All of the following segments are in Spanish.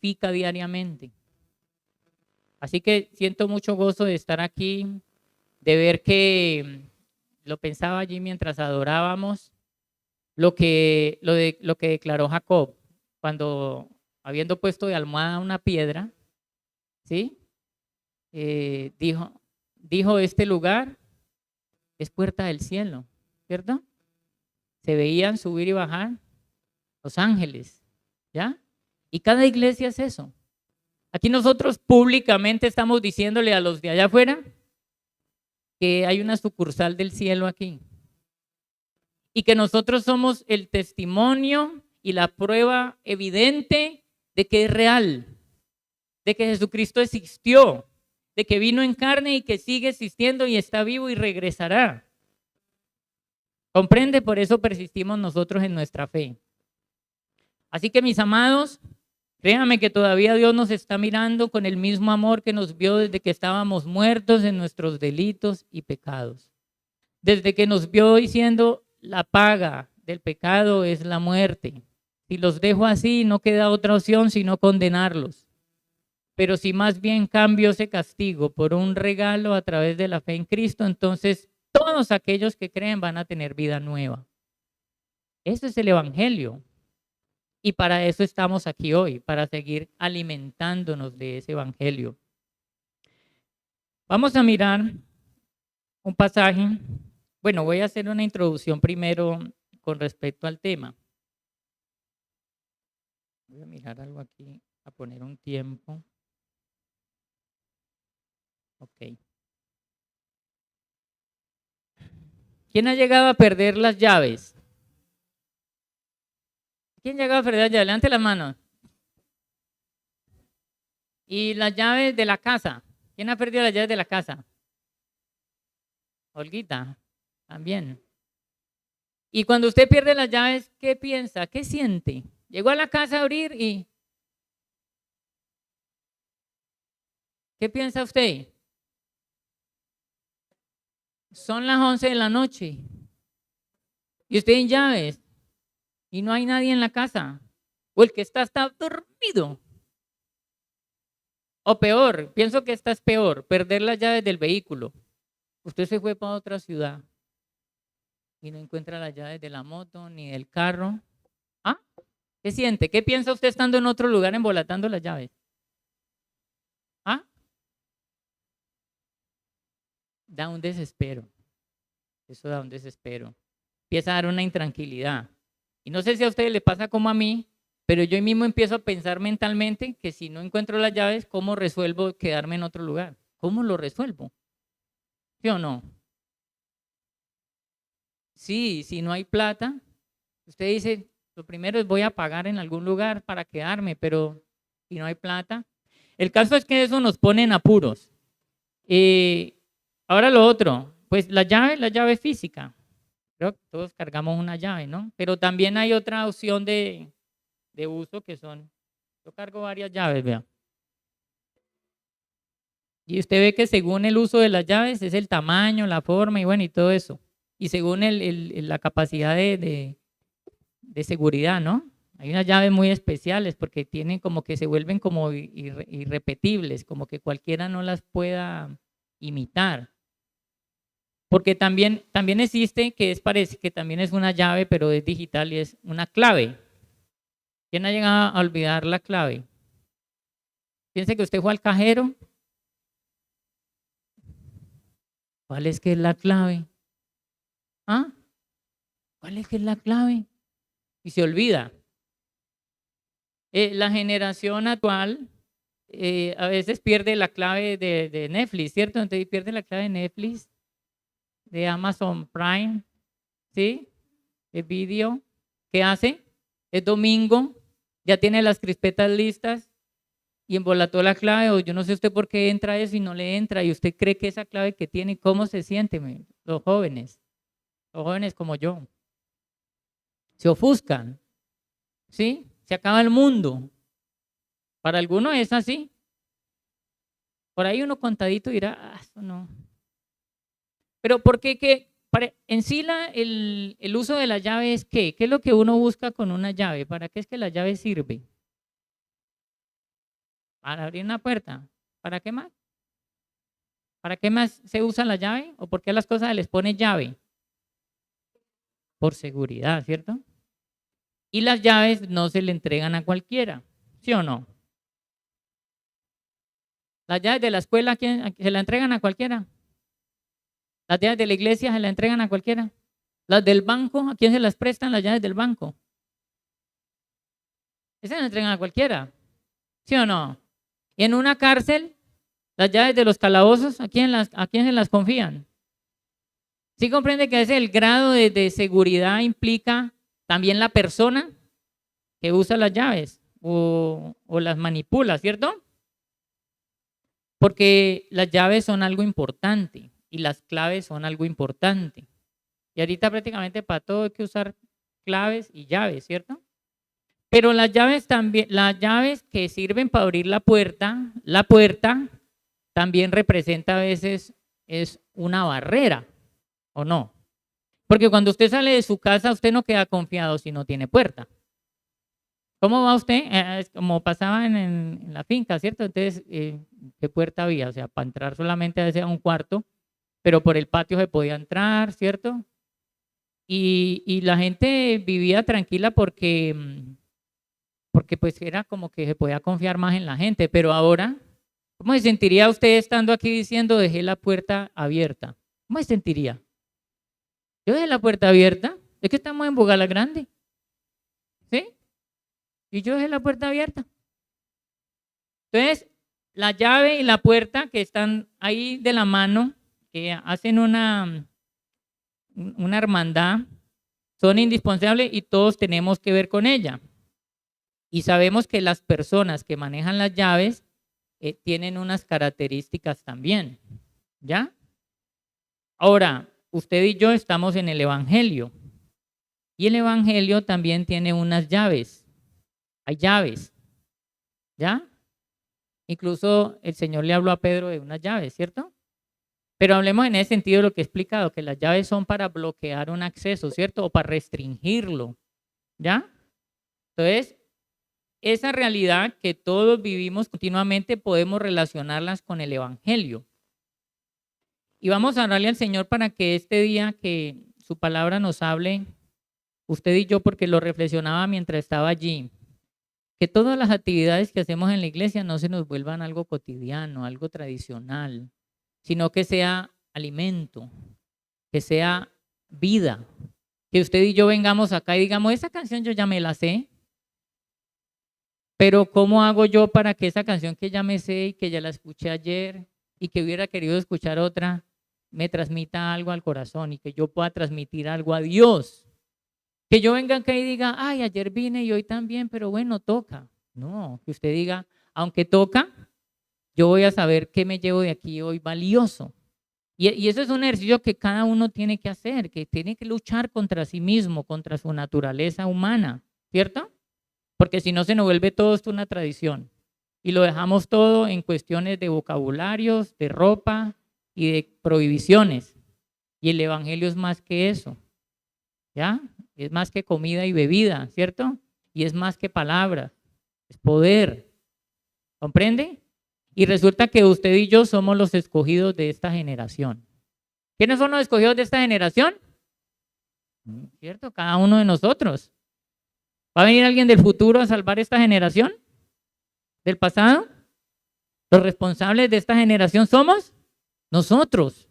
edifica diariamente. Así que siento mucho gozo de estar aquí, de ver que lo pensaba allí mientras adorábamos, lo que declaró Jacob cuando, habiendo puesto de almohada una piedra, ¿sí? Dijo, este lugar es puerta del cielo, ¿cierto? Se veían subir y bajar los ángeles, ¿ya? Y cada iglesia es eso. Aquí nosotros públicamente estamos diciéndole a los de allá afuera que hay una sucursal del cielo aquí y que nosotros somos el testimonio y la prueba evidente de que es real, de que Jesucristo existió, de que vino en carne y que sigue existiendo y está vivo y regresará. ¿Comprende? Por eso persistimos nosotros en nuestra fe. Así que, mis amados, créanme que todavía Dios nos está mirando con el mismo amor que nos vio desde que estábamos muertos en nuestros delitos y pecados. Desde que nos vio diciendo, la paga del pecado es la muerte. Si los dejo así, no queda otra opción sino condenarlos. Pero si más bien cambio ese castigo por un regalo a través de la fe en Cristo, entonces todos aquellos que creen van a tener vida nueva. Eso es el Evangelio. Y para eso estamos aquí hoy, para seguir alimentándonos de ese Evangelio. Vamos a mirar un pasaje. Bueno, voy a hacer una introducción primero con respecto al tema. Voy a mirar algo aquí, a poner un tiempo. Ok. ¿Quién ha llegado a perder las llaves? ¿Quién ha llegado a perder las llaves? Levante la mano. ¿Y las llaves de la casa? ¿Quién ha perdido las llaves de la casa? Olguita, también. Y cuando usted pierde las llaves, ¿qué piensa? ¿Qué siente? Llegó a la casa a abrir y... ¿qué piensa usted? Son las 11 de la noche y usted en llaves y no hay nadie en la casa. O el que está dormido. O peor, pienso que esta es peor, perder las llaves del vehículo. Usted se fue para otra ciudad y no encuentra las llaves de la moto ni del carro. ¿Ah? ¿Qué siente? ¿Qué piensa usted estando en otro lugar embolatando las llaves? ¿Ah? Da un desespero. Eso da un desespero. Empieza a dar una intranquilidad. Y no sé si a ustedes le pasa como a mí, pero yo mismo empiezo a pensar mentalmente que si no encuentro las llaves, ¿cómo resuelvo quedarme en otro lugar? ¿Cómo lo resuelvo? ¿Sí o no? Sí, si no hay plata, usted dice, lo primero es voy a pagar en algún lugar para quedarme, pero si no hay plata. El caso es que eso nos pone en apuros. Ahora lo otro, pues la llave física. Creo que todos cargamos una llave, ¿no? Pero también hay otra opción de uso que son, yo cargo varias llaves, vea. Y usted ve que según el uso de las llaves es el tamaño, la forma y bueno, y todo eso. Y según la capacidad de seguridad, ¿no? Hay unas llaves muy especiales porque tienen como que se vuelven como irrepetibles, como que cualquiera no las pueda imitar. Porque también existe que parece que también es una llave, pero es digital y es una clave. ¿Quién ha llegado a olvidar la clave? Piense que usted fue al cajero. ¿Cuál es que es la clave? ¿Ah? ¿Cuál es que es la clave? Y se olvida. La generación actual a veces pierde la clave de Netflix, ¿cierto? Entonces pierde la clave de Netflix, de Amazon Prime, ¿sí? El video. ¿Qué hace? Es domingo, ya tiene las crispetas listas y embolató la clave, o yo no sé usted por qué entra eso y no le entra, y usted cree que esa clave que tiene, ¿cómo se siente? Los jóvenes como yo, se ofuscan, ¿sí? Se acaba el mundo. Para algunos es así. Por ahí uno contadito dirá, eso no. Pero ¿por qué? En sí el uso de la llave es ¿qué? ¿Qué es lo que uno busca con una llave? ¿Para qué es que la llave sirve? Para abrir una puerta. ¿Para qué más? ¿Para qué más se usa la llave? ¿O por qué a las cosas les pone llave? Por seguridad, ¿cierto? Y las llaves no se le entregan a cualquiera, ¿sí o no? Las llaves de la escuela, ¿a quién se la entregan a cualquiera? Las llaves de la iglesia se la entregan a cualquiera. Las del banco, ¿a quién se las prestan las llaves del banco? Esas se las entregan a cualquiera, ¿sí o no? Y en una cárcel, las llaves de los calabozos, ¿a quién se las confían? ¿Sí comprende que ese el grado de seguridad implica también la persona que usa las llaves o las manipula, ¿cierto? Porque las llaves son algo importante y las claves son algo importante. Y ahorita prácticamente para todo hay que usar claves y llaves, ¿cierto? Pero las llaves también, las llaves que sirven para abrir la puerta también representa a veces es una barrera, ¿o no? Porque cuando usted sale de su casa, usted no queda confiado si no tiene puerta. ¿Cómo va usted? Es como pasaba en la finca, ¿cierto? Entonces, ¿qué puerta había? O sea, para entrar solamente a veces a un cuarto, pero por el patio se podía entrar, ¿cierto? Y la gente vivía tranquila porque pues era como que se podía confiar más en la gente, pero ahora, ¿cómo se sentiría usted estando aquí diciendo dejé la puerta abierta? ¿Cómo se sentiría? Yo dejé la puerta abierta, es que estamos en Bogala Grande, ¿sí? Y yo dejé la puerta abierta. Entonces, la llave y la puerta que están ahí de la mano, que hacen una hermandad, son indispensables y todos tenemos que ver con ella. Y sabemos que las personas que manejan las llaves tienen unas características también, ¿ya? Ahora, usted y yo estamos en el Evangelio y el Evangelio también tiene unas llaves. Hay llaves, ¿ya? Incluso el Señor le habló a Pedro de unas llaves, ¿cierto? Pero hablemos en ese sentido de lo que he explicado, que las llaves son para bloquear un acceso, ¿cierto? O para restringirlo, ¿ya? Entonces, esa realidad que todos vivimos continuamente podemos relacionarlas con el Evangelio. Y vamos a orarle al Señor para que este día que su palabra nos hable, usted y yo, porque lo reflexionaba mientras estaba allí, que todas las actividades que hacemos en la iglesia no se nos vuelvan algo cotidiano, algo tradicional, sino que sea alimento, que sea vida. Que usted y yo vengamos acá y digamos, esa canción yo ya me la sé, pero ¿cómo hago yo para que esa canción que ya me sé y que ya la escuché ayer y que hubiera querido escuchar otra, me transmita algo al corazón y que yo pueda transmitir algo a Dios? Que yo venga acá y diga, ay, ayer vine y hoy también, pero bueno, toca. No, que usted diga, aunque toca, yo voy a saber qué me llevo de aquí hoy valioso. Y eso es un ejercicio que cada uno tiene que hacer, que tiene que luchar contra sí mismo, contra su naturaleza humana, ¿cierto? Porque si no se nos vuelve todo esto una tradición. Y lo dejamos todo en cuestiones de vocabularios, de ropa y de prohibiciones. Y el evangelio es más que eso, ¿ya? Es más que comida y bebida, ¿cierto? Y es más que palabras, es poder. ¿Comprende? Y resulta que usted y yo somos los escogidos de esta generación. ¿Quiénes son los escogidos de esta generación? ¿Cierto? Cada uno de nosotros. ¿Va a venir alguien del futuro a salvar esta generación? ¿Del pasado? Los responsables de esta generación somos nosotros.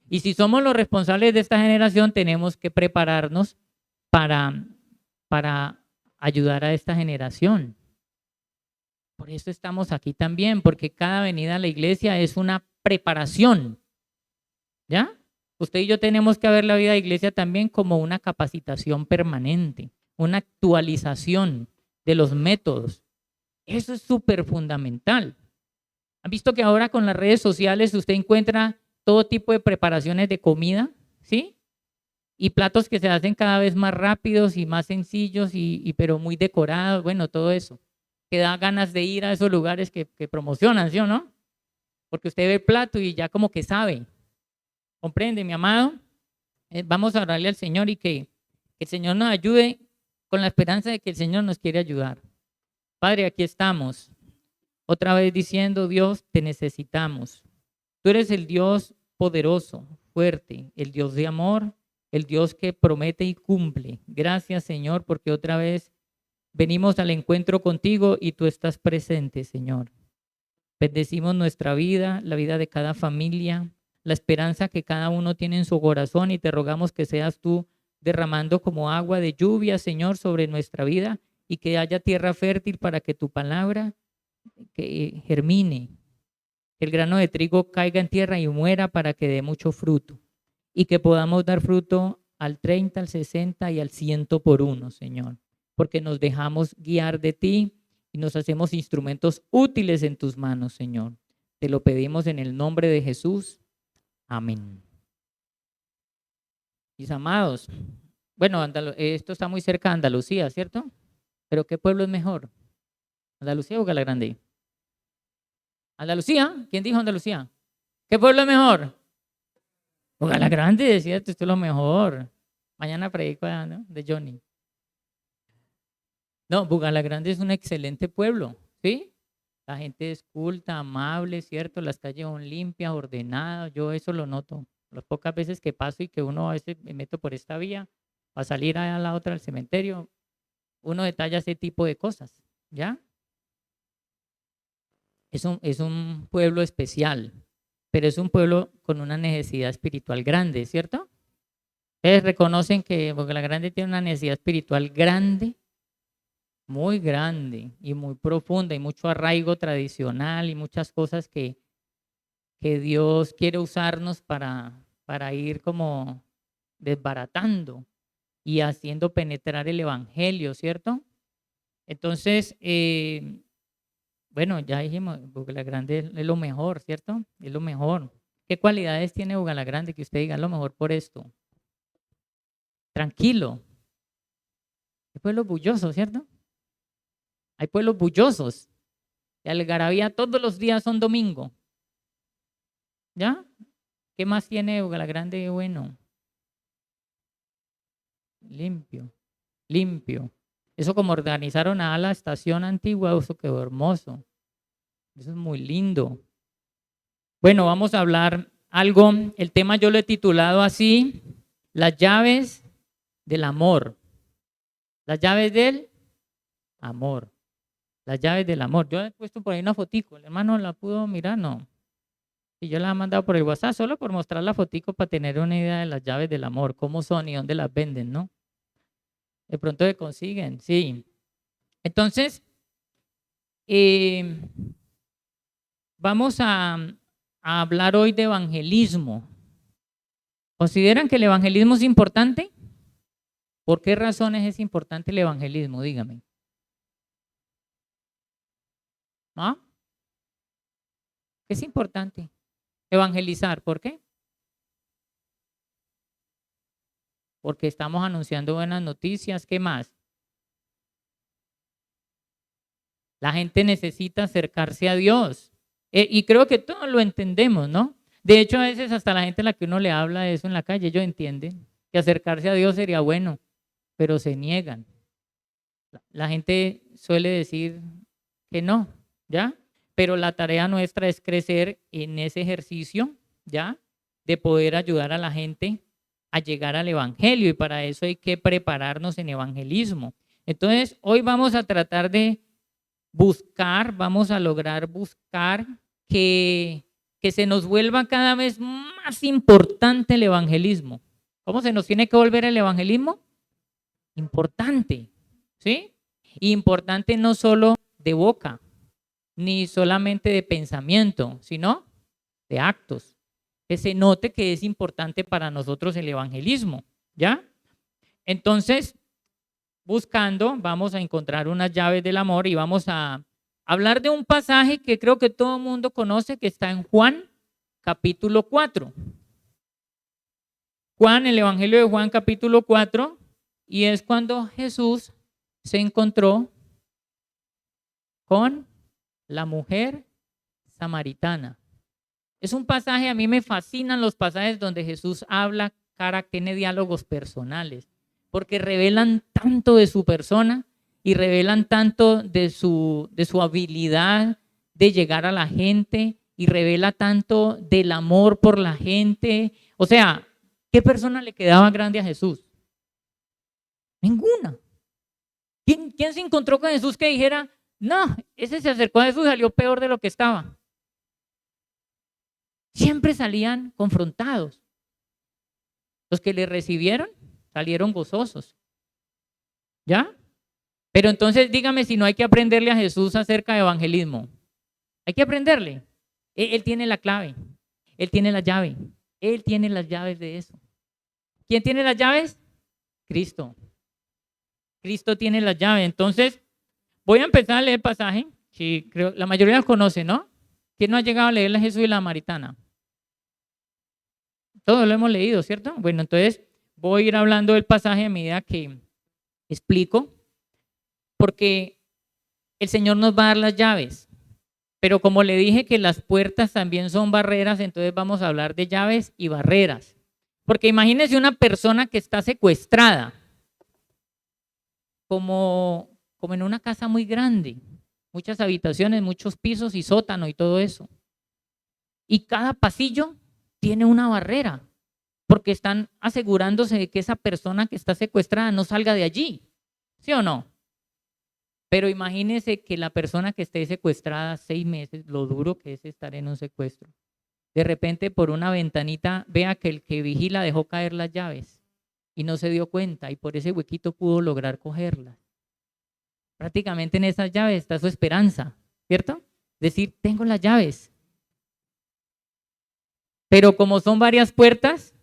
Y si somos los responsables de esta generación, tenemos que prepararnos para ayudar a esta generación. Por eso estamos aquí también, porque cada venida a la iglesia es una preparación. ¿Ya? Usted y yo tenemos que ver la vida de iglesia también como una capacitación permanente, una actualización de los métodos. Eso es súper fundamental. ¿Han visto que ahora con las redes sociales usted encuentra todo tipo de preparaciones de comida? ¿Sí? Y platos que se hacen cada vez más rápidos y más sencillos, pero muy decorados, bueno, todo eso. Que da ganas de ir a esos lugares que promocionan, ¿sí o no? Porque usted ve el plato y ya como que sabe. ¿Comprende, mi amado? Vamos a orarle al Señor y que el Señor nos ayude con la esperanza de que el Señor nos quiere ayudar. Padre, aquí estamos. Otra vez diciendo, Dios, te necesitamos. Tú eres el Dios poderoso, fuerte, el Dios de amor, el Dios que promete y cumple. Gracias, Señor, porque otra vez venimos al encuentro contigo y tú estás presente, Señor. Bendecimos nuestra vida, la vida de cada familia, la esperanza que cada uno tiene en su corazón y te rogamos que seas tú derramando como agua de lluvia, Señor, sobre nuestra vida y que haya tierra fértil para que tu palabra que germine, que el grano de trigo caiga en tierra y muera para que dé mucho fruto y que podamos dar fruto al 30, al 60 y al 100 por uno, Señor, porque nos dejamos guiar de ti y nos hacemos instrumentos útiles en tus manos, Señor. Te lo pedimos en el nombre de Jesús. Amén. Mis amados, bueno, esto está muy cerca de Andalucía, ¿cierto? Pero ¿qué pueblo es mejor? ¿Andalucía o Galagrande? ¿Andalucía? ¿Quién dijo Andalucía? ¿Qué pueblo es mejor? O Galagrande, decía, esto es lo mejor. Mañana predico ¿no? de Johnny. No, Bugalagrande es un excelente pueblo, ¿sí? La gente es culta, amable, ¿cierto? Las calles son limpias, ordenadas, yo eso lo noto. Las pocas veces que paso y que uno a veces me meto por esta vía para salir a la otra al cementerio, uno detalla ese tipo de cosas, ¿ya? Es un pueblo especial, pero es un pueblo con una necesidad espiritual grande, ¿cierto? Ustedes reconocen que Bugalagrande tiene una necesidad espiritual grande, muy grande y muy profunda y mucho arraigo tradicional y muchas cosas que Dios quiere usarnos para ir como desbaratando y haciendo penetrar el evangelio, ¿cierto? Entonces, bueno, ya dijimos, Bugalagrande es lo mejor, ¿cierto? Es lo mejor. ¿Qué cualidades tiene Bugalagrande que usted diga lo mejor por esto? Tranquilo. Es pueblo bulloso, ¿cierto? Hay pueblos bullosos. Y algarabía todos los días son domingo. ¿Ya? ¿Qué más tiene Bugalagrande bueno? Limpio, limpio. Eso como organizaron a la estación antigua, eso quedó hermoso. Eso es muy lindo. Bueno, vamos a hablar algo. El tema yo lo he titulado así, las llaves del amor. Las llaves del amor. Las llaves del amor. Yo he puesto por ahí una fotico. El hermano la pudo mirar, no. Y yo la he mandado por el WhatsApp solo por mostrar la fotico para tener una idea de las llaves del amor, cómo son y dónde las venden, ¿no? De pronto se consiguen, sí. Entonces, vamos a hablar hoy de evangelismo. ¿Consideran que el evangelismo es importante? ¿Por qué razones es importante el evangelismo? Dígame. ¿Ah? Es importante evangelizar. ¿Por qué? Porque estamos anunciando buenas noticias. ¿Qué más? La gente necesita acercarse a Dios. Y creo que todos lo entendemos, ¿no? De hecho, a veces hasta la gente a la que uno le habla de eso en la calle, ellos entienden que acercarse a Dios sería bueno, pero se niegan. La gente suele decir que no, ¿ya? Pero la tarea nuestra es crecer en ese ejercicio, ¿ya? De poder ayudar a la gente a llegar al evangelio y para eso hay que prepararnos en evangelismo. Entonces, hoy vamos a tratar de vamos a lograr buscar que se nos vuelva cada vez más importante el evangelismo. ¿Cómo se nos tiene que volver el evangelismo? Importante, ¿sí? Importante no solo de boca, ni solamente de pensamiento, sino de actos. Que se note que es importante para nosotros el evangelismo, ¿ya? Entonces, buscando, vamos a encontrar unas llaves del amor y vamos a hablar de un pasaje que creo que todo el mundo conoce, que está en Juan, capítulo 4. Juan, el Evangelio de Juan, capítulo 4, y es cuando Jesús se encontró con la mujer samaritana. Es un pasaje, a mí me fascinan los pasajes donde Jesús habla, tiene diálogos personales, porque revelan tanto de su persona y revelan tanto de su habilidad de llegar a la gente y revela tanto del amor por la gente. O sea, ¿qué persona le quedaba grande a Jesús? Ninguna. ¿Quién se encontró con Jesús que dijera, no, ese se acercó a Jesús y salió peor de lo que estaba? Siempre salían confrontados. Los que le recibieron salieron gozosos. ¿Ya? Pero entonces dígame si no hay que aprenderle a Jesús acerca de evangelismo. Hay que aprenderle. Él tiene la clave. Él tiene la llave. Él tiene las llaves de eso. ¿Quién tiene las llaves? Cristo. Cristo tiene las llaves. Entonces, voy a empezar a leer el pasaje. Sí, creo, la mayoría lo conoce, ¿no? ¿Quién no ha llegado a leer a Jesús y la Samaritana? Todos lo hemos leído, ¿cierto? Bueno, entonces voy a ir hablando del pasaje a medida que explico, porque el Señor nos va a dar las llaves. Pero como le dije que las puertas también son barreras, entonces vamos a hablar de llaves y barreras. Porque imagínense una persona que está secuestrada, como en una casa muy grande, muchas habitaciones, muchos pisos y sótano y todo eso. Y cada pasillo tiene una barrera, porque están asegurándose de que esa persona que está secuestrada no salga de allí, ¿sí o no? Pero imagínese que la persona que esté secuestrada 6 meses, lo duro que es estar en un secuestro, de repente por una ventanita vea que el que vigila dejó caer las llaves y no se dio cuenta y por ese huequito pudo lograr cogerlas. Prácticamente en esas llaves está su esperanza, ¿cierto? Decir, tengo las llaves. Pero como son varias puertas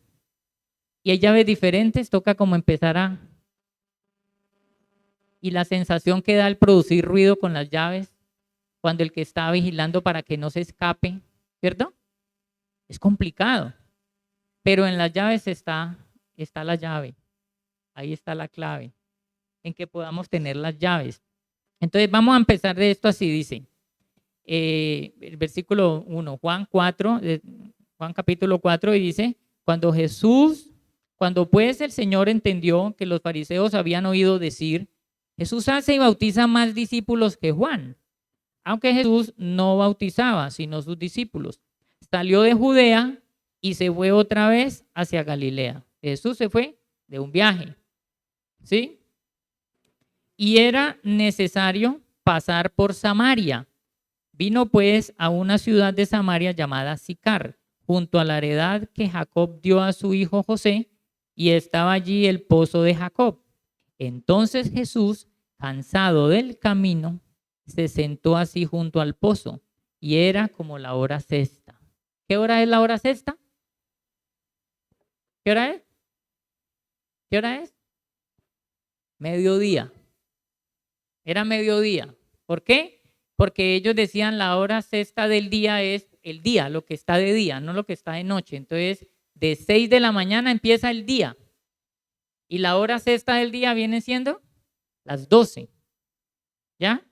y hay llaves diferentes, toca como empezar a... Y la sensación que da el producir ruido con las llaves, cuando el que está vigilando para que no se escape, ¿cierto? Es complicado. Pero en las llaves está la llave. Ahí está la clave, en que podamos tener las llaves. Entonces vamos a empezar de esto así, dice. El versículo 1, Juan 4, Juan capítulo 4, y dice, cuando pues el Señor entendió que los fariseos habían oído decir, Jesús hace y bautiza más discípulos que Juan, aunque Jesús no bautizaba, sino sus discípulos. Salió de Judea y se fue otra vez hacia Galilea. Jesús se fue de un viaje, ¿sí? Y era necesario pasar por Samaria. Vino pues a una ciudad de Samaria llamada Sicar, junto a la heredad que Jacob dio a su hijo José, y estaba allí el pozo de Jacob. Entonces Jesús, cansado del camino, se sentó así junto al pozo, y era como la hora sexta. ¿Qué hora es la hora sexta? ¿Qué hora es? ¿Qué hora es? Mediodía. Era mediodía. ¿Por qué? Porque ellos decían la hora sexta del día es el día, lo que está de día, no lo que está de noche. Entonces, de 6 de la mañana empieza el día. Y la hora sexta del día viene siendo las 12. ¿Ya?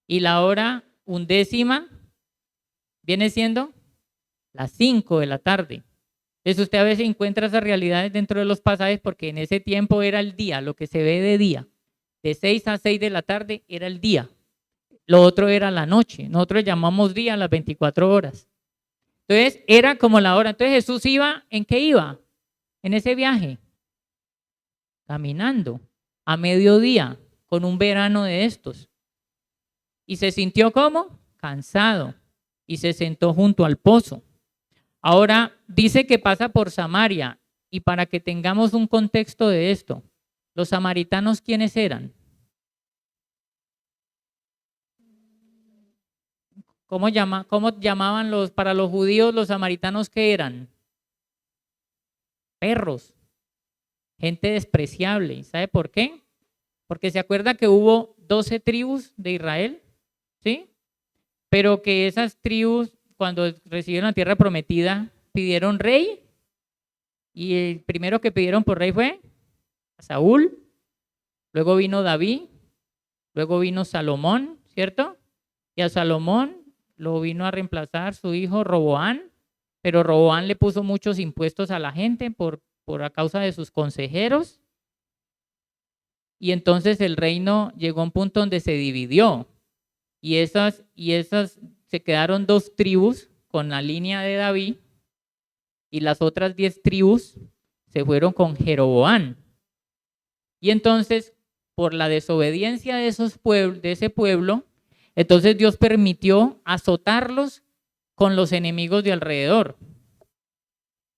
Y la hora undécima viene siendo las 5 de la tarde. Entonces usted a veces encuentra esas realidades dentro de los pasajes porque en ese tiempo era el día, lo que se ve de día. De 6 a 6 de la tarde era el día. Lo otro era la noche. Nosotros llamamos día a las 24 horas. Entonces era como la hora. Entonces Jesús iba, ¿en qué iba? En ese viaje. Caminando a mediodía con un verano de estos. Y se sintió como cansado y se sentó junto al pozo. Ahora dice que pasa por Samaria y para que tengamos un contexto de esto, los samaritanos, ¿quiénes eran? ¿Cómo llamaban para los judíos los samaritanos qué eran? Perros, gente despreciable. ¿Sabe por qué? Porque se acuerda que hubo 12 tribus de Israel, ¿sí? Pero que esas tribus, cuando recibieron la tierra prometida, pidieron rey. Y el primero que pidieron por rey fue Saúl. Luego vino David. Luego vino Salomón, ¿cierto? Y a Salomón lo vino a reemplazar su hijo Roboán. Pero Roboán le puso muchos impuestos a la gente por a causa de sus consejeros. Y entonces el reino llegó a un punto donde se dividió. Y esas se quedaron 2 tribus con la línea de David y las otras 10 tribus se fueron con Jeroboam. Y entonces, por la desobediencia de ese pueblo, entonces Dios permitió azotarlos con los enemigos de alrededor.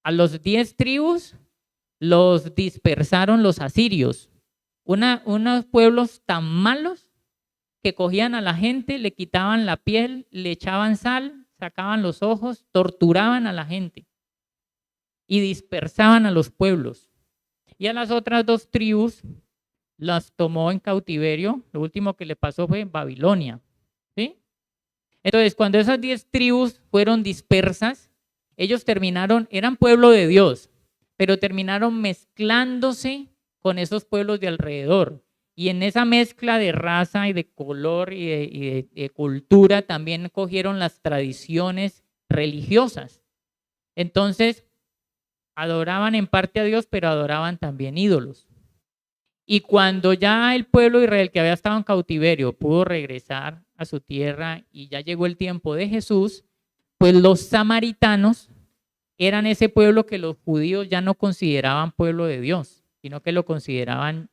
A los 10 tribus los dispersaron los asirios, unos pueblos tan malos que cogían a la gente, le quitaban la piel, le echaban sal, sacaban los ojos, torturaban a la gente y dispersaban a los pueblos. Y a las otras 2 tribus las tomó en cautiverio. Lo último que le pasó fue en Babilonia, ¿sí? Entonces, cuando esas 10 tribus fueron dispersas, ellos terminaron, eran pueblo de Dios, pero terminaron mezclándose con esos pueblos de alrededor. Y en esa mezcla de raza y de color y de cultura también cogieron las tradiciones religiosas. Entonces, adoraban en parte a Dios, pero adoraban también ídolos. Y cuando ya el pueblo de Israel, que había estado en cautiverio, pudo regresar a su tierra y ya llegó el tiempo de Jesús, pues los samaritanos eran ese pueblo que los judíos ya no consideraban pueblo de Dios, sino que lo consideraban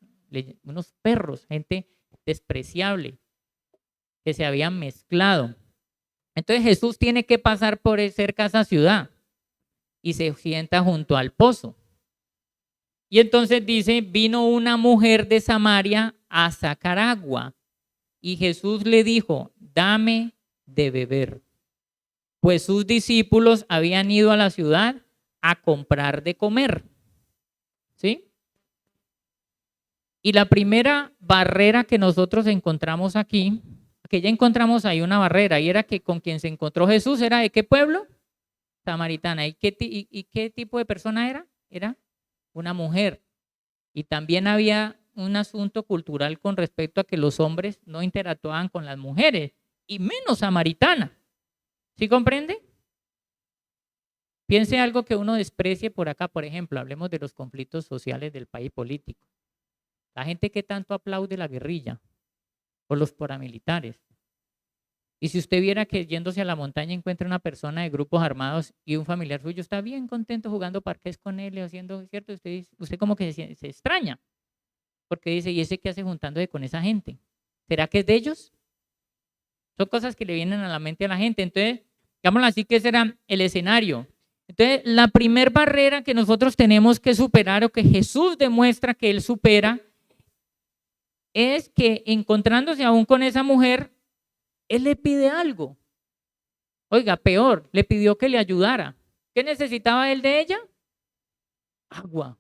unos perros, gente despreciable, que se habían mezclado. Entonces Jesús tiene que pasar por cerca de esa ciudad y se sienta junto al pozo. Y entonces dice, vino una mujer de Samaria a sacar agua y Jesús le dijo, dame de beber. Pues sus discípulos habían ido a la ciudad a comprar de comer. ¿Sí? Y la primera barrera que nosotros encontramos aquí, que ya encontramos ahí una barrera, y era que con quien se encontró Jesús era ¿de qué pueblo? Samaritana. ¿Y qué tipo de persona era? Era una mujer. Y también había un asunto cultural con respecto a que los hombres no interactuaban con las mujeres, y menos samaritana. ¿Sí comprende? Piense algo que uno desprecie por acá, por ejemplo, hablemos de los conflictos sociales del país político. La gente que tanto aplaude la guerrilla o los paramilitares. Y si usted viera que yéndose a la montaña encuentra una persona de grupos armados y un familiar suyo está bien contento jugando parqués con él y haciendo, ¿cierto? Usted como que se extraña, porque dice, ¿y ese qué hace juntándose con esa gente? ¿Será que es de ellos? Son cosas que le vienen a la mente a la gente. Entonces, digámoslo así, que ese era el escenario. Entonces, la primer barrera que nosotros tenemos que superar o que Jesús demuestra que Él supera es que encontrándose aún con esa mujer, Él le pide algo. Oiga, peor, le pidió que le ayudara. ¿Qué necesitaba Él de ella? Agua.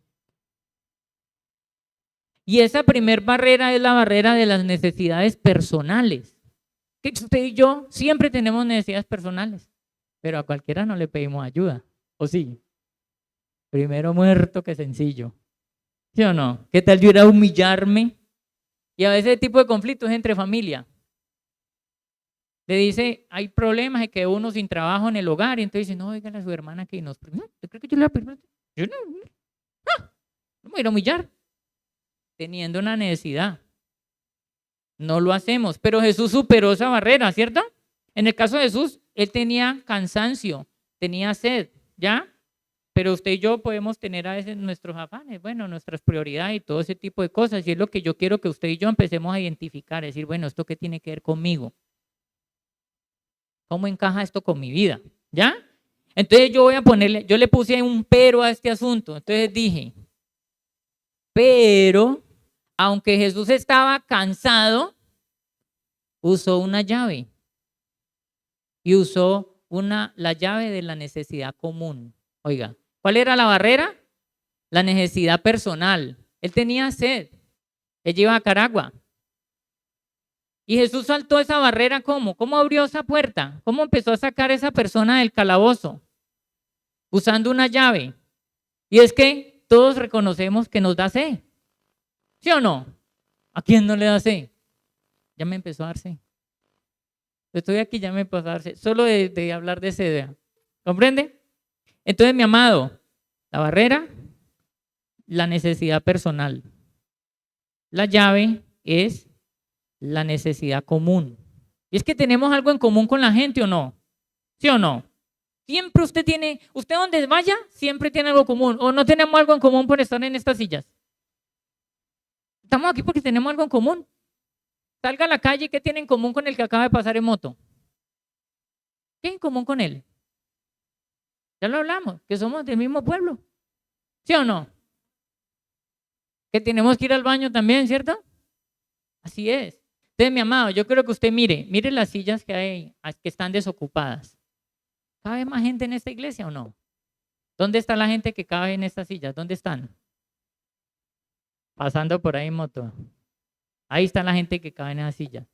Y esa primer barrera es la barrera de las necesidades personales. Que usted y yo siempre tenemos necesidades personales, pero a cualquiera no le pedimos ayuda. ¿O sí? Primero muerto que sencillo. ¿Sí o no? ¿Qué tal yo ir a humillarme? Y a veces ese tipo de conflictos es entre familia. Le dice, hay problemas de que uno sin trabajo en el hogar, y entonces dice, no, dígale a su hermana que nos... No, ¿yo creo que yo le voy a pedir? Yo no me voy a ir a humillar. Teniendo una necesidad. No lo hacemos, pero Jesús superó esa barrera, ¿cierto? En el caso de Jesús, Él tenía cansancio, tenía sed, ¿ya? Pero usted y yo podemos tener a veces nuestros afanes, bueno, nuestras prioridades y todo ese tipo de cosas. Y es lo que yo quiero que usted y yo empecemos a identificar, decir, bueno, ¿esto qué tiene que ver conmigo? ¿Cómo encaja esto con mi vida? ¿Ya? Entonces yo le puse un pero a este asunto. Entonces dije, pero, aunque Jesús estaba cansado, usó una llave. Y usó la llave de la necesidad común. Oiga, ¿cuál era la barrera? La necesidad personal. Él tenía sed. Él iba a Caragua. Y Jesús saltó esa barrera, ¿cómo? ¿Cómo abrió esa puerta? ¿Cómo empezó a sacar a esa persona del calabozo? Usando una llave. Y es que todos reconocemos que nos da sed. ¿Sí o no? ¿A quién no le da sed? Ya me empezó a dar sed. Estoy aquí, ya me empezó a dar sed. Solo de hablar de sed. ¿Comprende? Entonces, mi amado, la barrera, la necesidad personal. La llave es la necesidad común. Y es que tenemos algo en común con la gente, ¿o no? ¿Sí o no? Siempre usted donde vaya, siempre tiene algo común. O no tenemos algo en común por estar en estas sillas. Estamos aquí porque tenemos algo en común. Salga a la calle, ¿qué tiene en común con el que acaba de pasar en moto? ¿Qué hay en común con él? Ya lo hablamos, que somos del mismo pueblo. ¿Sí o no? Que tenemos que ir al baño también, ¿cierto? Así es. Entonces, mi amado, yo creo que usted mire las sillas que hay, que están desocupadas. ¿Cabe más gente en esta iglesia o no? ¿Dónde está la gente que cabe en estas sillas? ¿Dónde están? Pasando por ahí en moto. Ahí está la gente que cabe en esas sillas.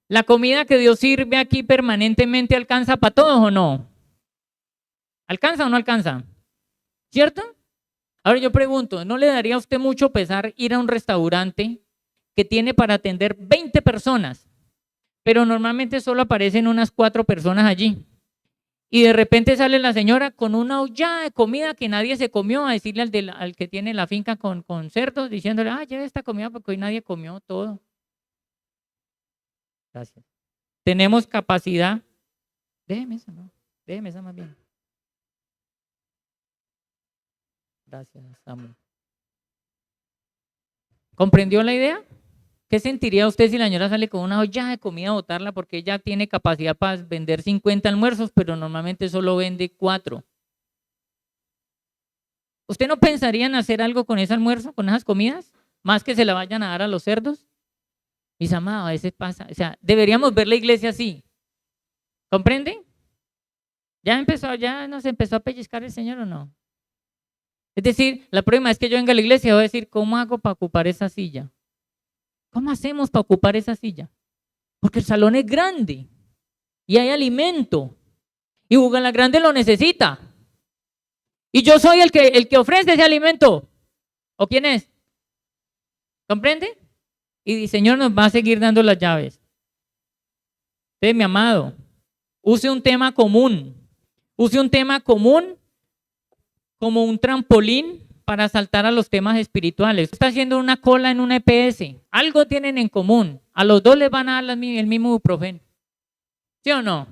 ¿La comida que Dios sirve aquí permanentemente alcanza para todos o no? ¿Alcanza o no alcanza? ¿Cierto? Ahora yo pregunto, ¿no le daría a usted mucho pesar ir a un restaurante que tiene para atender 20 personas, pero normalmente solo aparecen unas 4 personas allí? Y de repente sale la señora con una olla de comida que nadie se comió a decirle al que tiene la finca con cerdos, diciéndole, lleve esta comida porque hoy nadie comió todo. Gracias. Tenemos capacidad. Déjeme esa, ¿no? Déjeme esa más bien. Gracias, Samuel. ¿Comprendió la idea? ¿Qué sentiría usted si la señora sale con una olla de comida a botarla porque ella tiene capacidad para vender 50 almuerzos, pero normalmente solo vende 4? ¿Usted no pensaría en hacer algo con ese almuerzo, con esas comidas? Más que se la vayan a dar a los cerdos. Mis amados, a veces pasa. O sea, deberíamos ver la iglesia así. ¿Comprende? ¿Ya nos empezó a pellizcar el Señor o no? Es decir, la prueba es que yo venga a la iglesia y voy a decir, ¿cómo hago para ocupar esa silla? ¿Cómo hacemos para ocupar esa silla? Porque el salón es grande y hay alimento y Bugala Grande lo necesita. Y yo soy el que ofrece ese alimento. ¿O quién es? ¿Comprende? Y el Señor nos va a seguir dando las llaves. Entonces, mi amado, use un tema común. Use un tema común como un trampolín para saltar a los temas espirituales. Está haciendo una cola en una EPS. Algo tienen en común. A los dos les van a dar el mismo ibuprofeno. ¿Sí o no?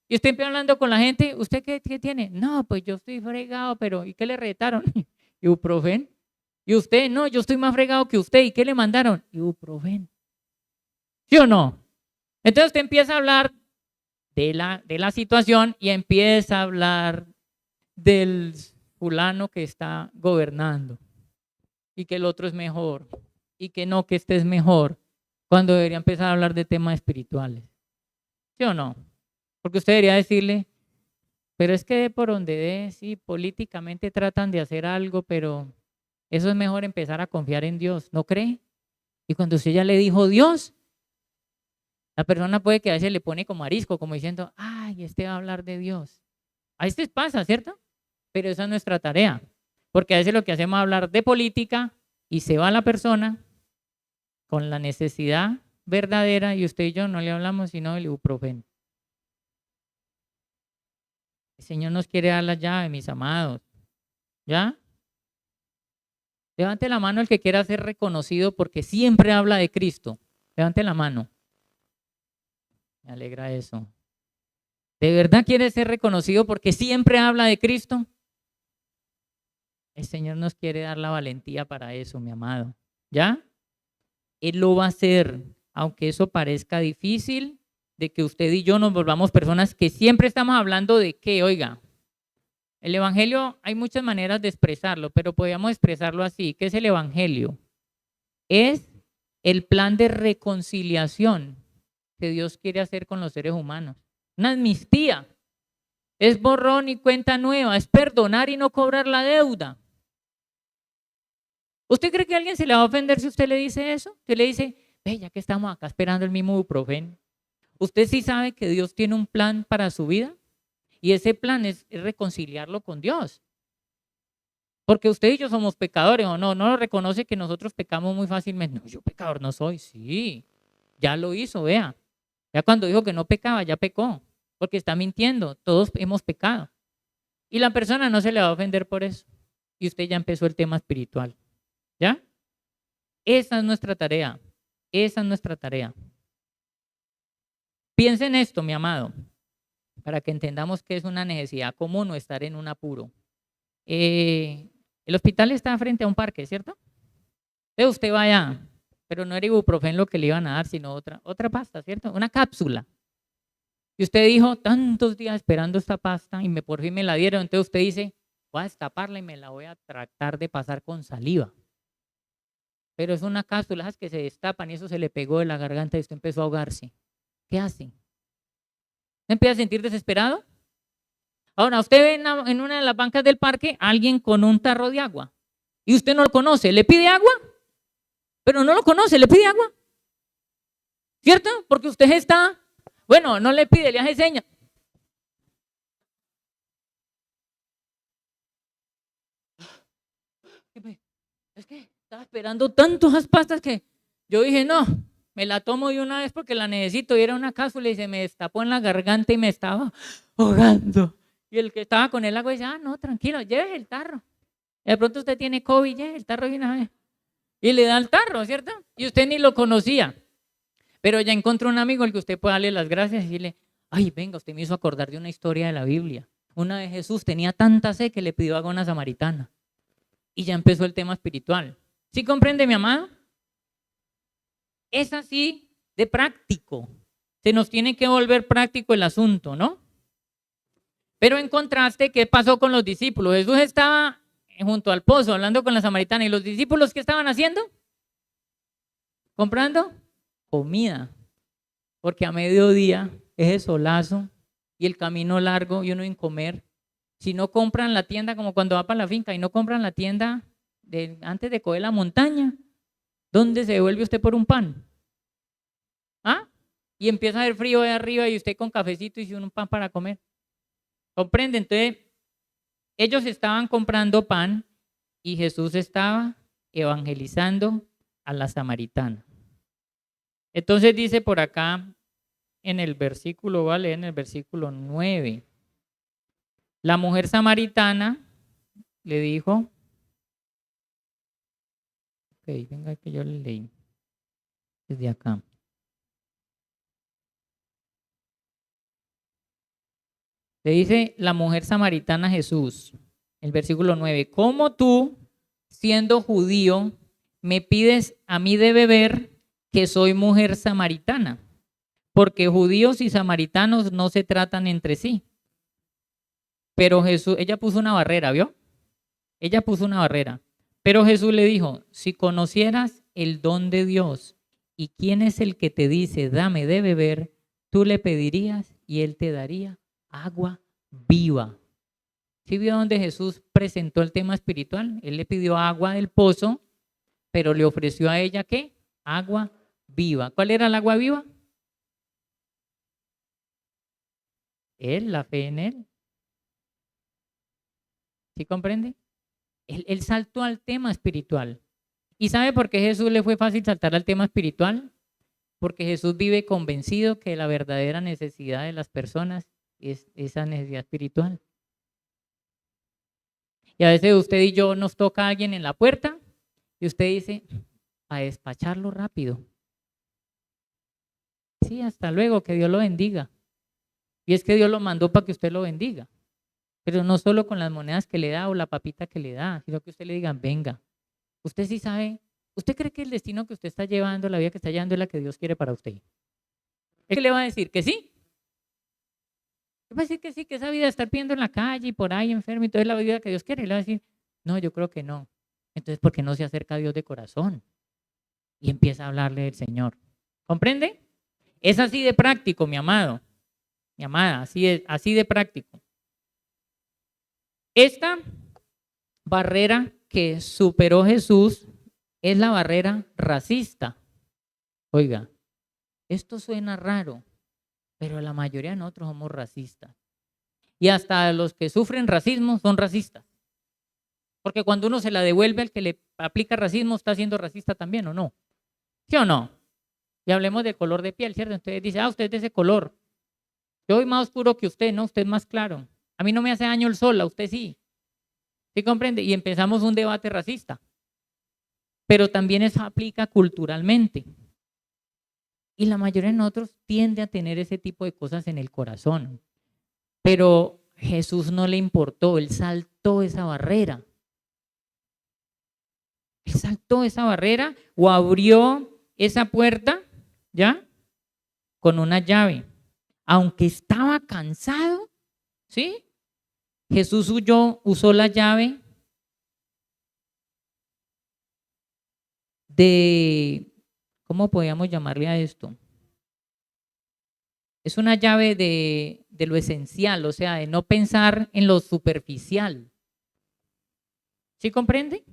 Y usted empieza hablando con la gente, ¿usted qué tiene? No, pues yo estoy fregado, pero ¿y qué le retaron? Ibuprofen. Y usted, no, yo estoy más fregado que usted. ¿Y qué le mandaron? Ibuprofen. ¿Sí o no? Entonces usted empieza a hablar de la situación y empieza a hablar del fulano que está gobernando y que el otro es mejor y que no, que este es mejor, cuando debería empezar a hablar de temas espirituales. ¿Sí o no? Porque usted debería decirle, pero es que por donde de, sí, políticamente tratan de hacer algo, pero eso es mejor empezar a confiar en Dios, ¿no cree? Y cuando usted ya le dijo Dios, la persona puede que a veces le pone como arisco, como diciendo, ay, este va a hablar de Dios. A veces pasa, ¿cierto? Pero esa es nuestra tarea, porque a veces lo que hacemos es hablar de política y se va la persona con la necesidad verdadera y usted y yo no le hablamos sino del ibuprofeno. El Señor nos quiere dar la llave, mis amados. ¿Ya? Levante la mano el que quiera ser reconocido porque siempre habla de Cristo. Levante la mano. Me alegra eso. ¿De verdad quiere ser reconocido porque siempre habla de Cristo? El Señor nos quiere dar la valentía para eso, mi amado. ¿Ya? Él lo va a hacer, aunque eso parezca difícil, de que usted y yo nos volvamos personas que siempre estamos hablando de qué, oiga. El Evangelio, hay muchas maneras de expresarlo, pero podríamos expresarlo así. ¿Qué es el Evangelio? Es el plan de reconciliación que Dios quiere hacer con los seres humanos. Una amnistía. Es borrón y cuenta nueva. Es perdonar y no cobrar la deuda. ¿Usted cree que alguien se le va a ofender si usted le dice eso? Usted le dice, ve, ya que estamos acá esperando el mismo ibuprofeno. ¿Usted sí sabe que Dios tiene un plan para su vida? Y ese plan es reconciliarlo con Dios. Porque usted y yo somos pecadores, ¿o no? No lo reconoce que nosotros pecamos muy fácilmente. No, yo pecador no soy. Sí, ya lo hizo, vea. Ya cuando dijo que no pecaba, ya pecó. Porque está mintiendo. Todos hemos pecado. Y la persona no se le va a ofender por eso. Y usted ya empezó el tema espiritual. ¿Ya? Esa es nuestra tarea. Esa es nuestra tarea. Piensa en esto, mi amado, para que entendamos que es una necesidad común o estar en un apuro. El hospital está frente a un parque, ¿cierto? Entonces usted va allá, pero no era ibuprofeno lo que le iban a dar, sino otra pasta, ¿cierto? Una cápsula. Y usted dijo, tantos días esperando esta pasta y por fin me la dieron. Entonces usted dice, voy a destaparla y me la voy a tratar de pasar con saliva. Pero es una cápsula, esas que se destapan y eso se le pegó de la garganta y usted empezó a ahogarse. ¿Qué hace? ¿Empieza a sentir desesperado? Ahora, usted ve en una de las bancas del parque a alguien con un tarro de agua y usted no lo conoce, le pide agua, pero no lo conoce, le pide agua. ¿Cierto? Porque usted está, bueno, no le pide, le hace señas. Es que estaba esperando tantas pastas que yo dije, no, me la tomo de una vez porque la necesito. Y era una cápsula y se me destapó en la garganta y me estaba ahogando. Y el que estaba con el agua dice, ah, no, tranquilo, lleve el tarro. Y de pronto usted tiene COVID, lleve el tarro de una vez. Y le da el tarro, ¿cierto? Y usted ni lo conocía. Pero ya encontró un amigo al que usted puede darle las gracias y decirle, ay, venga, usted me hizo acordar de una historia de la Biblia. Una vez Jesús tenía tanta sed que le pidió agua a una samaritana. Y ya empezó el tema espiritual. ¿Sí comprende, mi amado? Es así de práctico. Se nos tiene que volver práctico el asunto, ¿no? Pero en contraste, ¿qué pasó con los discípulos? Jesús estaba junto al pozo hablando con la samaritana y los discípulos, ¿qué estaban haciendo? ¿Comprando? Comida. Porque a mediodía es el solazo y el camino largo y uno en comer. Si no compran la tienda, como cuando va para la finca y no compran la tienda antes de coger la montaña, ¿dónde se devuelve usted por un pan? ¿Ah? Y empieza a haber frío de arriba y usted con cafecito y un pan para comer. ¿Comprende? Entonces, ellos estaban comprando pan y Jesús estaba evangelizando a la samaritana. Entonces dice por acá en el versículo, voy a leer en el versículo 9. La mujer samaritana le dijo, ok, venga que yo le leí desde acá. Le dice la mujer samaritana a Jesús, el versículo 9, ¿cómo tú, siendo judío, me pides a mí de beber que soy mujer samaritana? Porque judíos y samaritanos no se tratan entre sí. Pero Jesús, ella puso una barrera, ¿vio? Ella puso una barrera. Pero Jesús le dijo, si conocieras el don de Dios y quién es el que te dice, dame de beber, tú le pedirías y él te daría agua viva. ¿Sí vio donde Jesús presentó el tema espiritual? Él le pidió agua del pozo, pero le ofreció a ella, ¿qué? Agua viva. ¿Cuál era el agua viva? Él, la fe en él. ¿Sí comprende? Él saltó al tema espiritual. ¿Y sabe por qué Jesús le fue fácil saltar al tema espiritual? Porque Jesús vive convencido que la verdadera necesidad de las personas es esa necesidad espiritual. Y a veces usted y yo nos toca a alguien en la puerta y usted dice, a despacharlo rápido. Sí, hasta luego, que Dios lo bendiga. Y es que Dios lo mandó para que usted lo bendiga. Pero no solo con las monedas que le da o la papita que le da, sino que usted le diga, venga, usted sí sabe, ¿usted cree que el destino que usted está llevando, la vida que está llevando es la que Dios quiere para usted? ¿Qué le va a decir? ¿Que sí? ¿Qué va a decir que sí? Que esa vida de estar pidiendo en la calle y por ahí enfermo y toda es la vida que Dios quiere. Y le va a decir, no, yo creo que no. Entonces, ¿por qué no se acerca a Dios de corazón? Y empieza a hablarle del Señor. ¿Comprende? Es así de práctico, mi amado, mi amada, así de práctico. Esta barrera que superó Jesús es la barrera racista. Oiga, esto suena raro, pero la mayoría de nosotros somos racistas. Y hasta los que sufren racismo son racistas. Porque cuando uno se la devuelve al que le aplica racismo, está siendo racista también, ¿o no? ¿Sí o no? Y hablemos de color de piel, ¿cierto? Entonces dice, usted es de ese color. Yo soy más oscuro que usted, ¿no? Usted es más claro. A mí no me hace daño el sol, a usted sí. ¿Sí comprende? Y empezamos un debate racista. Pero también eso aplica culturalmente. Y la mayoría de nosotros tiende a tener ese tipo de cosas en el corazón. Pero Jesús no le importó, él saltó esa barrera. Él saltó esa barrera o abrió esa puerta, ¿ya? Con una llave. Aunque estaba cansado, ¿sí? Jesús usó la llave de, ¿cómo podríamos llamarle a esto? Es una llave de lo esencial, o sea, de no pensar en lo superficial. ¿Sí comprende?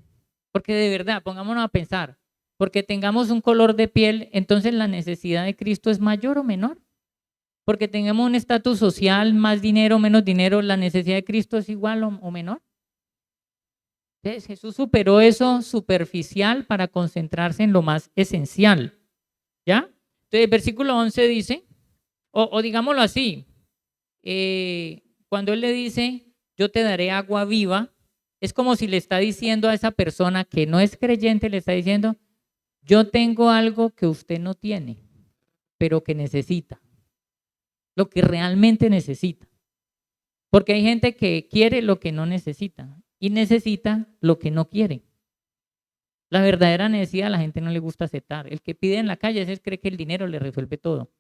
Porque de verdad, pongámonos a pensar, porque tengamos un color de piel, entonces la necesidad de Cristo es mayor o menor. Porque tengamos un estatus social, más dinero, menos dinero, la necesidad de Cristo es igual o menor. Entonces Jesús superó eso superficial para concentrarse en lo más esencial. ¿Ya? Entonces el versículo 11 dice, o digámoslo así, cuando Él le dice, yo te daré agua viva, es como si le está diciendo a esa persona que no es creyente, le está diciendo, yo tengo algo que usted no tiene, pero que necesita, lo que realmente necesita. Porque hay gente que quiere lo que no necesita y necesita lo que no quiere. La verdadera necesidad a la gente no le gusta aceptar. El que pide en la calle a veces cree que el dinero le resuelve todo.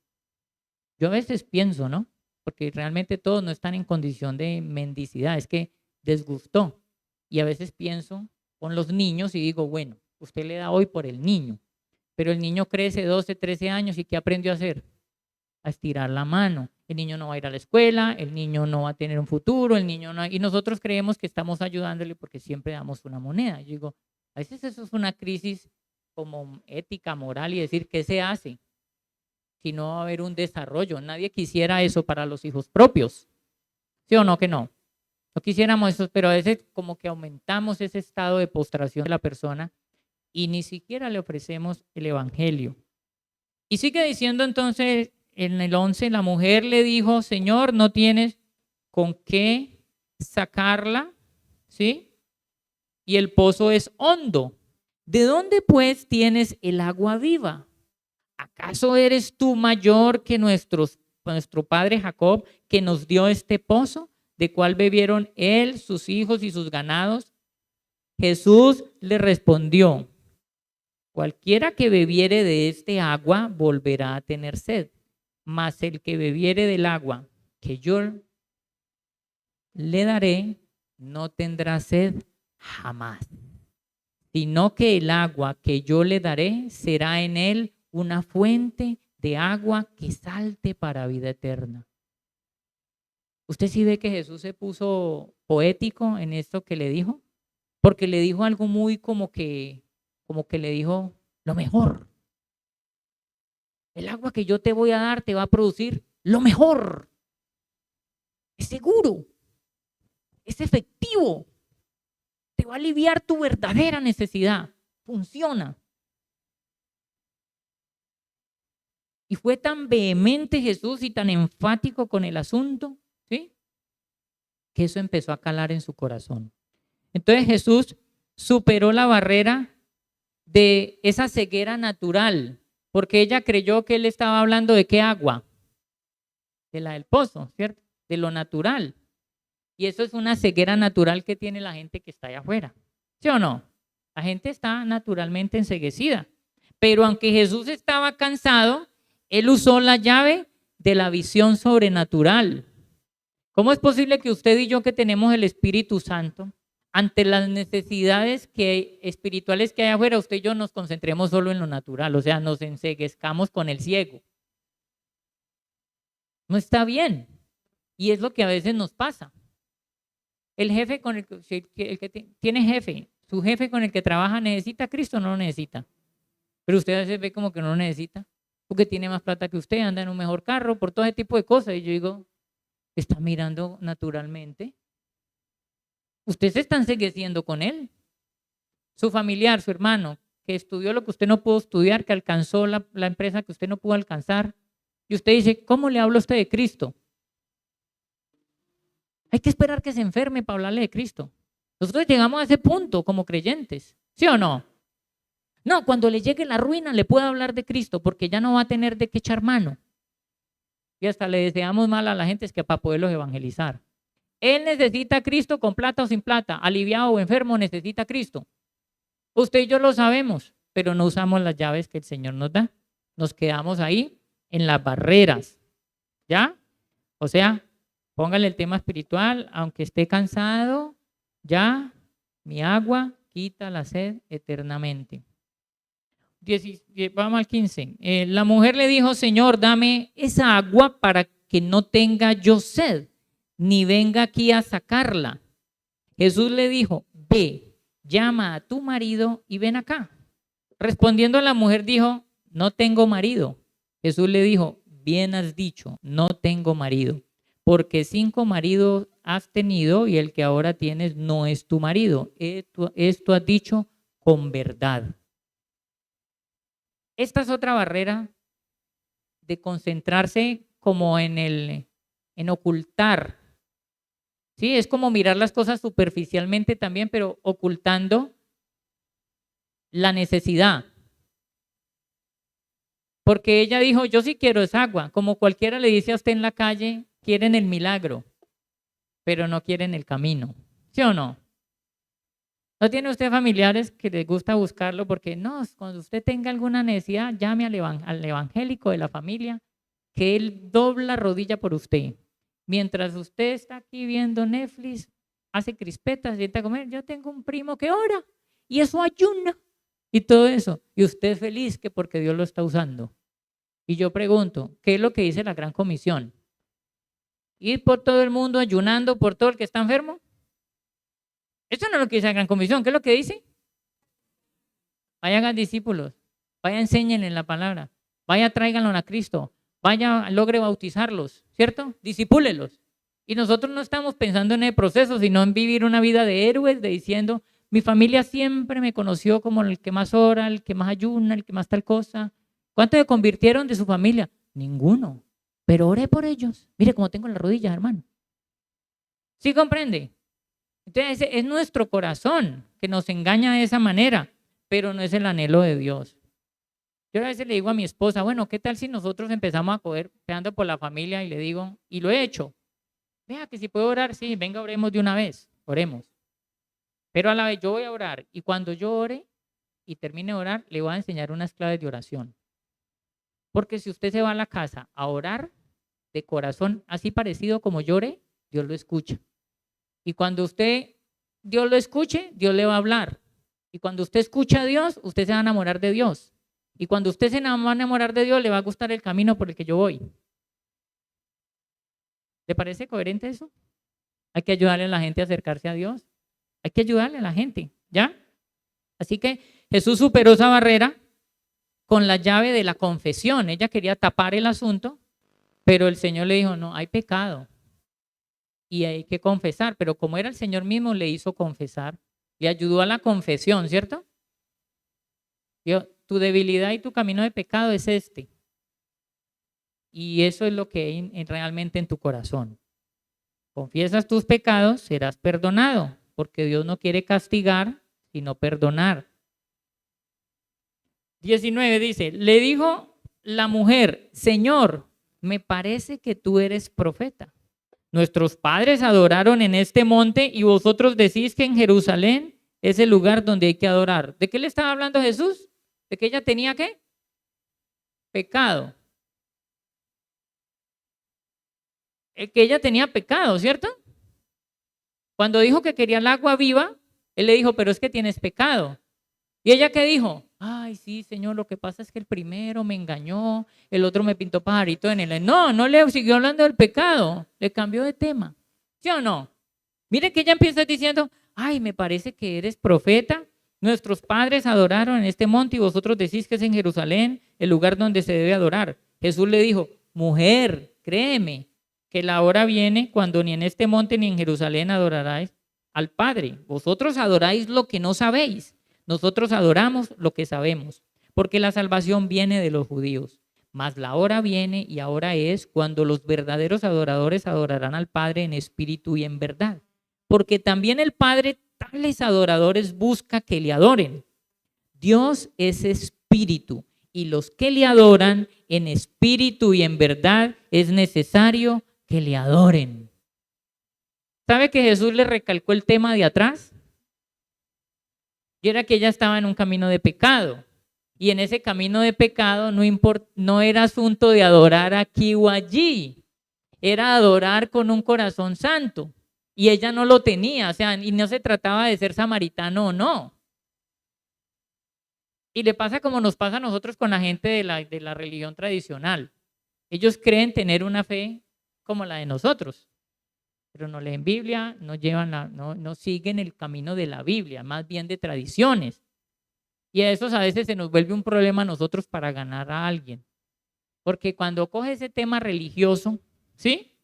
Yo a veces pienso, ¿no? Porque realmente todos no están en condición de mendicidad, es que desgustó. Y a veces pienso con los niños y digo, bueno, usted le da hoy por el niño, pero el niño crece 12, 13 años y ¿qué aprendió a hacer? A estirar la mano. El niño no va a ir a la escuela, el niño no va a tener un futuro, el niño no... Y nosotros creemos que estamos ayudándole porque siempre damos una moneda. Yo digo, a veces eso es una crisis como ética, moral y decir, ¿qué se hace? Si no va a haber un desarrollo. Nadie quisiera eso para los hijos propios. ¿Sí o no que no? No quisiéramos eso, pero a veces como que aumentamos ese estado de postración de la persona y ni siquiera le ofrecemos el evangelio. Y sigue diciendo entonces en el 11, la mujer le dijo, Señor, no tienes con qué sacarla, ¿sí? Y el pozo es hondo. ¿De dónde pues tienes el agua viva? ¿Acaso eres tú mayor que nuestro padre Jacob, que nos dio este pozo, de cual bebieron él, sus hijos y sus ganados? Jesús le respondió, cualquiera que bebiere de este agua volverá a tener sed, mas el que bebiere del agua que yo le daré no tendrá sed jamás, sino que el agua que yo le daré será en él una fuente de agua que salte para vida eterna. ¿Usted sí ve que Jesús se puso poético en esto que le dijo? Porque le dijo algo muy como que le dijo lo mejor. El agua que yo te voy a dar te va a producir lo mejor. Es seguro, es efectivo, te va a aliviar tu verdadera necesidad. Funciona. Y fue tan vehemente Jesús y tan enfático con el asunto, ¿sí? Que eso empezó a calar en su corazón. Entonces Jesús superó la barrera de esa ceguera natural, porque ella creyó que él estaba hablando de qué agua, de la del pozo, ¿cierto? De lo natural. Y eso es una ceguera natural que tiene la gente que está allá afuera, ¿sí o no? La gente está naturalmente enceguecida. Pero aunque Jesús estaba cansado, él usó la llave de la visión sobrenatural. ¿Cómo es posible que usted y yo que tenemos el Espíritu Santo, ante las necesidades espirituales que hay afuera, usted y yo nos concentremos solo en lo natural, o sea, nos enceguezcamos con el ciego? No está bien. Y es lo que a veces nos pasa. El jefe con el que tiene jefe, su jefe con el que trabaja, ¿necesita a Cristo o no lo necesita? Pero usted a veces ve como que no lo necesita, porque tiene más plata que usted, anda en un mejor carro, por todo ese tipo de cosas. Y yo digo, está mirando naturalmente. Usted se está encegueciendo con él. Su familiar, su hermano, que estudió lo que usted no pudo estudiar, que alcanzó la empresa que usted no pudo alcanzar. Y usted dice, ¿cómo le habla usted de Cristo? Hay que esperar que se enferme para hablarle de Cristo. Nosotros llegamos a ese punto como creyentes, ¿sí o no? No, cuando le llegue la ruina le puedo hablar de Cristo porque ya no va a tener de qué echar mano. Y hasta le deseamos mal a la gente es que para poderlos evangelizar. Él necesita a Cristo con plata o sin plata, aliviado o enfermo, necesita a Cristo. Usted y yo lo sabemos, pero no usamos las llaves que el Señor nos da. Nos quedamos ahí en las barreras. ¿Ya? O sea, póngale el tema espiritual, aunque esté cansado, ya, mi agua quita la sed eternamente. Vamos al 15. La mujer le dijo, Señor, dame esa agua para que no tenga yo sed, ni venga aquí a sacarla. Jesús le dijo, ve, llama a tu marido y ven acá. Respondiendo la mujer dijo, no tengo marido. Jesús le dijo, bien has dicho, no tengo marido, porque 5 maridos has tenido y el que ahora tienes no es tu marido. Esto has dicho con verdad. Esta es otra barrera de concentrarse como en ocultar. Sí, es como mirar las cosas superficialmente también, pero ocultando la necesidad. Porque ella dijo, yo sí quiero esa agua. Como cualquiera le dice a usted en la calle, quieren el milagro, pero no quieren el camino. ¿Sí o no? ¿No tiene usted familiares que les gusta buscarlo? Porque no, cuando usted tenga alguna necesidad, llame al evangélico de la familia, que él dobla rodilla por usted. Mientras usted está aquí viendo Netflix, hace crispetas, sienta a comer, yo tengo un primo que ora y eso ayuna y todo eso. Y usted es feliz que porque Dios lo está usando. Y yo pregunto, ¿qué es lo que dice la Gran Comisión? ¿Ir por todo el mundo ayunando por todo el que está enfermo? Eso no es lo que dice la Gran Comisión. ¿Qué es lo que dice? Vaya, hagan discípulos, vaya, enséñenle la palabra, vaya, tráiganlo a Cristo, vaya, logre bautizarlos, ¿cierto? Discipúlelos. Y nosotros no estamos pensando en el proceso, sino en vivir una vida de héroes, de diciendo, mi familia siempre me conoció como el que más ora, el que más ayuna, el que más tal cosa. ¿Cuántos se convirtieron de su familia? Ninguno. Pero oré por ellos. Mire cómo tengo las rodillas, hermano. ¿Sí comprende? Entonces es nuestro corazón que nos engaña de esa manera, pero no es el anhelo de Dios. Yo a veces le digo a mi esposa, bueno, ¿qué tal si nosotros empezamos a coger, peleando por la familia y le digo, y lo he hecho, vea que si puedo orar, sí, venga, oremos de una vez, oremos. Pero a la vez yo voy a orar y cuando yo ore y termine de orar, le voy a enseñar unas claves de oración. Porque si usted se va a la casa a orar de corazón, así parecido como llore, Dios lo escucha. Y cuando Dios lo escuche, Dios le va a hablar. Y cuando usted escucha a Dios, usted se va a enamorar de Dios. Y cuando usted se va a enamorar de Dios, le va a gustar el camino por el que yo voy. ¿Le parece coherente eso? Hay que ayudarle a la gente a acercarse a Dios. Hay que ayudarle a la gente, ¿ya? Así que Jesús superó esa barrera con la llave de la confesión. Ella quería tapar el asunto, pero el Señor le dijo, no, hay pecado y hay que confesar. Pero como era el Señor mismo, le hizo confesar. Le ayudó a la confesión, ¿cierto? Dijo, tu debilidad y tu camino de pecado es este. Y eso es lo que hay realmente en tu corazón. Confiesas tus pecados, serás perdonado, porque Dios no quiere castigar, sino perdonar. 19 dice, le dijo la mujer, Señor, me parece que tú eres profeta. Nuestros padres adoraron en este monte y vosotros decís que en Jerusalén es el lugar donde hay que adorar. ¿De qué le estaba hablando Jesús? ¿De que ella tenía qué? Pecado. Que ella tenía pecado, ¿cierto? Cuando dijo que quería el agua viva, él le dijo, pero es que tienes pecado. ¿Y ella qué dijo? Ay, sí, Señor, lo que pasa es que el primero me engañó, el otro me pintó pajarito en el... No le siguió hablando del pecado, le cambió de tema. ¿Sí o no? Mire que ella empieza diciendo, ay, me parece que eres profeta. Nuestros padres adoraron en este monte y vosotros decís que es en Jerusalén el lugar donde se debe adorar. Jesús le dijo, mujer, créeme que la hora viene cuando ni en este monte ni en Jerusalén adoraráis al Padre. Vosotros adoráis lo que no sabéis. Nosotros adoramos lo que sabemos, porque la salvación viene de los judíos. Mas la hora viene y ahora es cuando los verdaderos adoradores adorarán al Padre en espíritu y en verdad. Porque también el Padre tales adoradores busca que le adoren. Dios es espíritu y los que le adoran en espíritu y en verdad es necesario que le adoren. ¿Sabe que Jesús le recalcó el tema de atrás? Y era que ella estaba en un camino de pecado. Y en ese camino de pecado no era asunto de adorar aquí o allí. Era adorar con un corazón santo. Y ella no lo tenía, o sea, y no se trataba de ser samaritano o no. Y le pasa como nos pasa a nosotros con la gente de la religión tradicional. Ellos creen tener una fe como la de nosotros, pero no leen Biblia, no siguen el camino de la Biblia, más bien de tradiciones. Y a esos a veces se nos vuelve un problema a nosotros para ganar a alguien. Porque cuando coge ese tema religioso, ¿sí?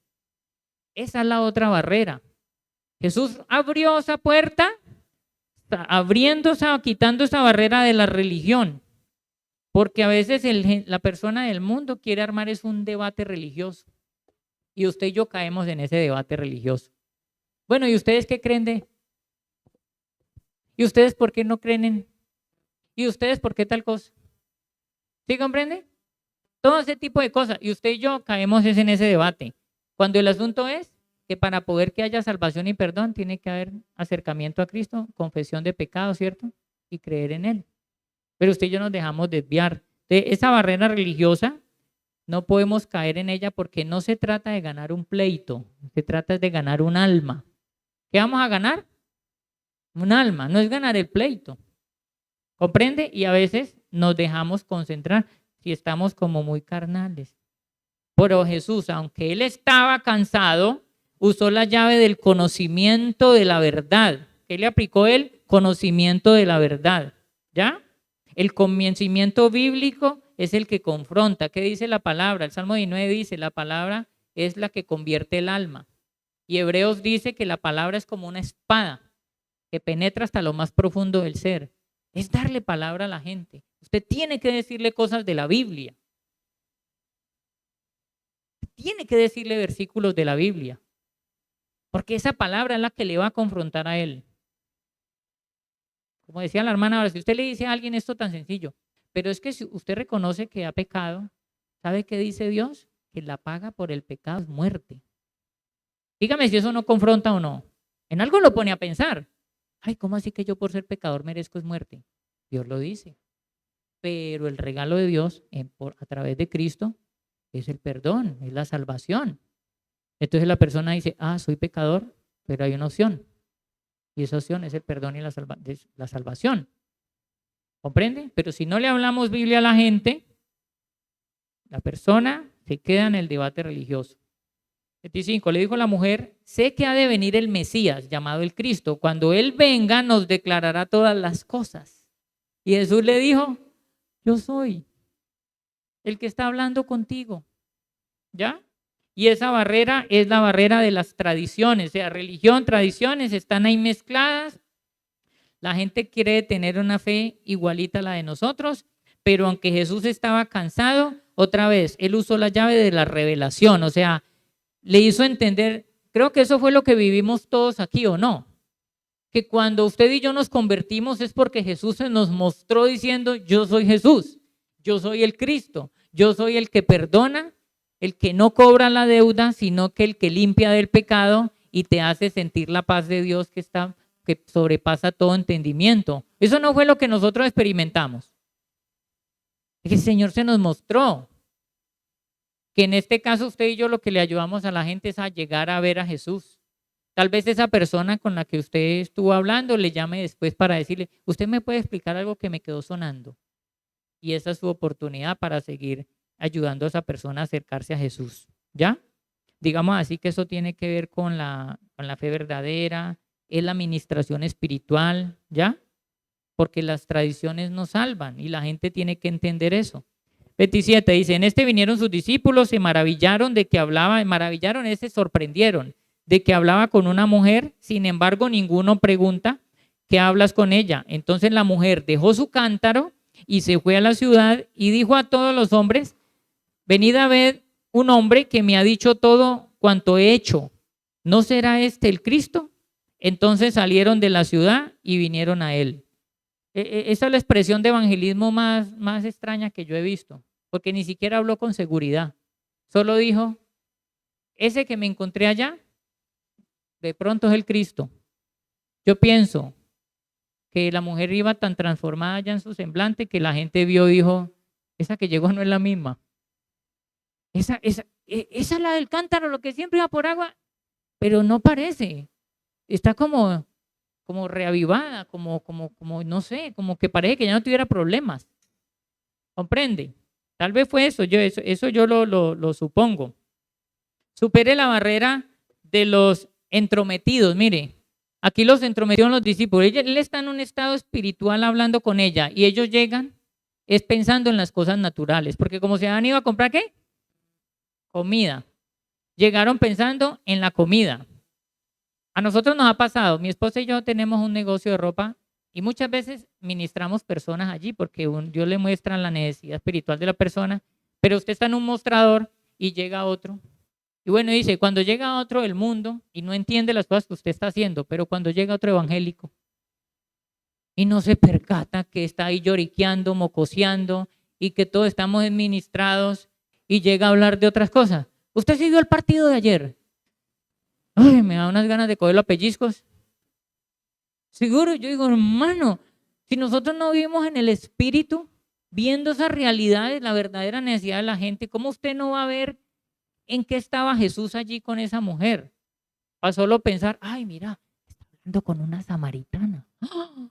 Esa es la otra barrera. Jesús abrió esa puerta, quitando esa barrera de la religión. Porque a veces la persona del mundo quiere armar es un debate religioso. Y usted y yo caemos en ese debate religioso. Bueno, ¿y ustedes qué creen de? ¿Y ustedes por qué no creen en? ¿Y ustedes por qué tal cosa? ¿Sí comprende? Todo ese tipo de cosas. Y usted y yo caemos en ese debate. Cuando el asunto es que para poder que haya salvación y perdón tiene que haber acercamiento a Cristo, confesión de pecado, ¿cierto? Y creer en Él. Pero usted y yo nos dejamos desviar. De esa barrera religiosa no podemos caer en ella porque no se trata de ganar un pleito, se trata de ganar un alma. ¿Qué vamos a ganar? Un alma, no es ganar el pleito. ¿Comprende? Y a veces nos dejamos concentrar si estamos como muy carnales. Pero Jesús, aunque él estaba cansado, usó la llave del conocimiento de la verdad. ¿Qué le aplicó él? Conocimiento de la verdad. ¿Ya? El conocimiento bíblico es el que confronta. ¿Qué dice la palabra? El Salmo 19 dice, la palabra es la que convierte el alma. Y Hebreos dice que la palabra es como una espada que penetra hasta lo más profundo del ser. Es darle palabra a la gente. Usted tiene que decirle cosas de la Biblia. Tiene que decirle versículos de la Biblia. Porque esa palabra es la que le va a confrontar a él. Como decía la hermana, ahora, si usted le dice a alguien esto tan sencillo, pero es que si usted reconoce que ha pecado, ¿sabe qué dice Dios? Que la paga por el pecado es muerte. Dígame si eso no confronta o no. En algo lo pone a pensar. Ay, ¿cómo así que yo por ser pecador merezco es muerte? Dios lo dice. Pero el regalo de Dios a través de Cristo es el perdón, es la salvación. Entonces la persona dice, soy pecador, pero hay una opción. Y esa opción es el perdón y la salvación. ¿Comprende? Pero si no le hablamos Biblia a la gente, la persona se queda en el debate religioso. 25, le dijo la mujer, sé que ha de venir el Mesías, llamado el Cristo. Cuando Él venga, nos declarará todas las cosas. Y Jesús le dijo, yo soy el que está hablando contigo. ¿Ya? Y esa barrera es la barrera de las tradiciones. O sea, religión, tradiciones están ahí mezcladas. La gente quiere tener una fe igualita a la de nosotros, pero aunque Jesús estaba cansado, otra vez, Él usó la llave de la revelación. O sea, le hizo entender, creo que eso fue lo que vivimos todos aquí, ¿o no? Que cuando usted y yo nos convertimos es porque Jesús se nos mostró diciendo, yo soy Jesús, yo soy el Cristo, yo soy el que perdona, el que no cobra la deuda, sino que el que limpia del pecado y te hace sentir la paz de Dios que sobrepasa todo entendimiento. Eso no fue lo que nosotros experimentamos. El Señor se nos mostró que en este caso usted y yo lo que le ayudamos a la gente es a llegar a ver a Jesús. Tal vez esa persona con la que usted estuvo hablando le llame después para decirle, usted me puede explicar algo que me quedó sonando. Y esa es su oportunidad para seguir ayudando a esa persona a acercarse a Jesús. ¿Ya? Digamos así que eso tiene que ver con la fe verdadera, es la administración espiritual, ¿ya? Porque las tradiciones nos salvan y la gente tiene que entender eso. 27 dice, en este vinieron sus discípulos, se maravillaron de que hablaba, se sorprendieron de que hablaba con una mujer, sin embargo ninguno pregunta, ¿qué hablas con ella? Entonces la mujer dejó su cántaro y se fue a la ciudad y dijo a todos los hombres, venid a ver un hombre que me ha dicho todo cuanto he hecho, ¿no será este el Cristo? Entonces salieron de la ciudad y vinieron a él. Esa es la expresión de evangelismo más extraña que yo he visto, porque ni siquiera habló con seguridad. Solo dijo, ese que me encontré allá, de pronto es el Cristo. Yo pienso que la mujer iba tan transformada ya en su semblante que la gente vio y dijo, esa que llegó no es la misma. Esa es la del cántaro, lo que siempre iba por agua, pero no parece. Está como reavivada, como, no sé, como que parece que ya no tuviera problemas. ¿Comprende? Tal vez fue eso, eso yo lo supongo. Supere la barrera de los entrometidos. Mire, aquí los entrometidos los discípulos. Él está en un estado espiritual hablando con ella y ellos llegan es pensando en las cosas naturales, porque como se han ido a comprar, ¿qué? Comida. Llegaron pensando en la comida. A nosotros nos ha pasado, mi esposa y yo tenemos un negocio de ropa y muchas veces ministramos personas allí porque Dios le muestra la necesidad espiritual de la persona, pero usted está en un mostrador y llega otro. Y bueno, dice, cuando llega otro del mundo y no entiende las cosas que usted está haciendo, pero cuando llega otro evangélico y no se percata que está ahí lloriqueando, mocoseando y que todos estamos administrados y llega a hablar de otras cosas. ¿Usted siguió el partido de ayer? Ay, me da unas ganas de cogerlo a pellizcos. Seguro, yo digo, hermano, si nosotros no vivimos en el espíritu, viendo esas realidades, la verdadera necesidad de la gente, ¿cómo usted no va a ver en qué estaba Jesús allí con esa mujer? Para solo pensar, ay, mira, está hablando con una samaritana. ¡Ah!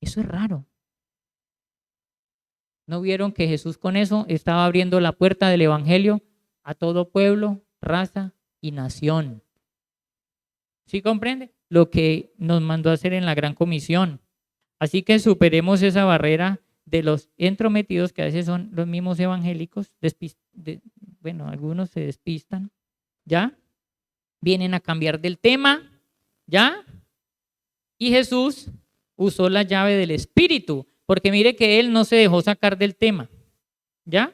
Eso es raro. ¿No vieron que Jesús con eso estaba abriendo la puerta del evangelio a todo pueblo, raza y nación? ¿Sí comprende? Lo que nos mandó a hacer en la gran comisión. Así que superemos esa barrera de los entrometidos que a veces son los mismos evangélicos. Bueno, algunos se despistan. ¿Ya? Vienen a cambiar del tema. ¿Ya? Y Jesús usó la llave del Espíritu, porque mire que él no se dejó sacar del tema. ¿Ya?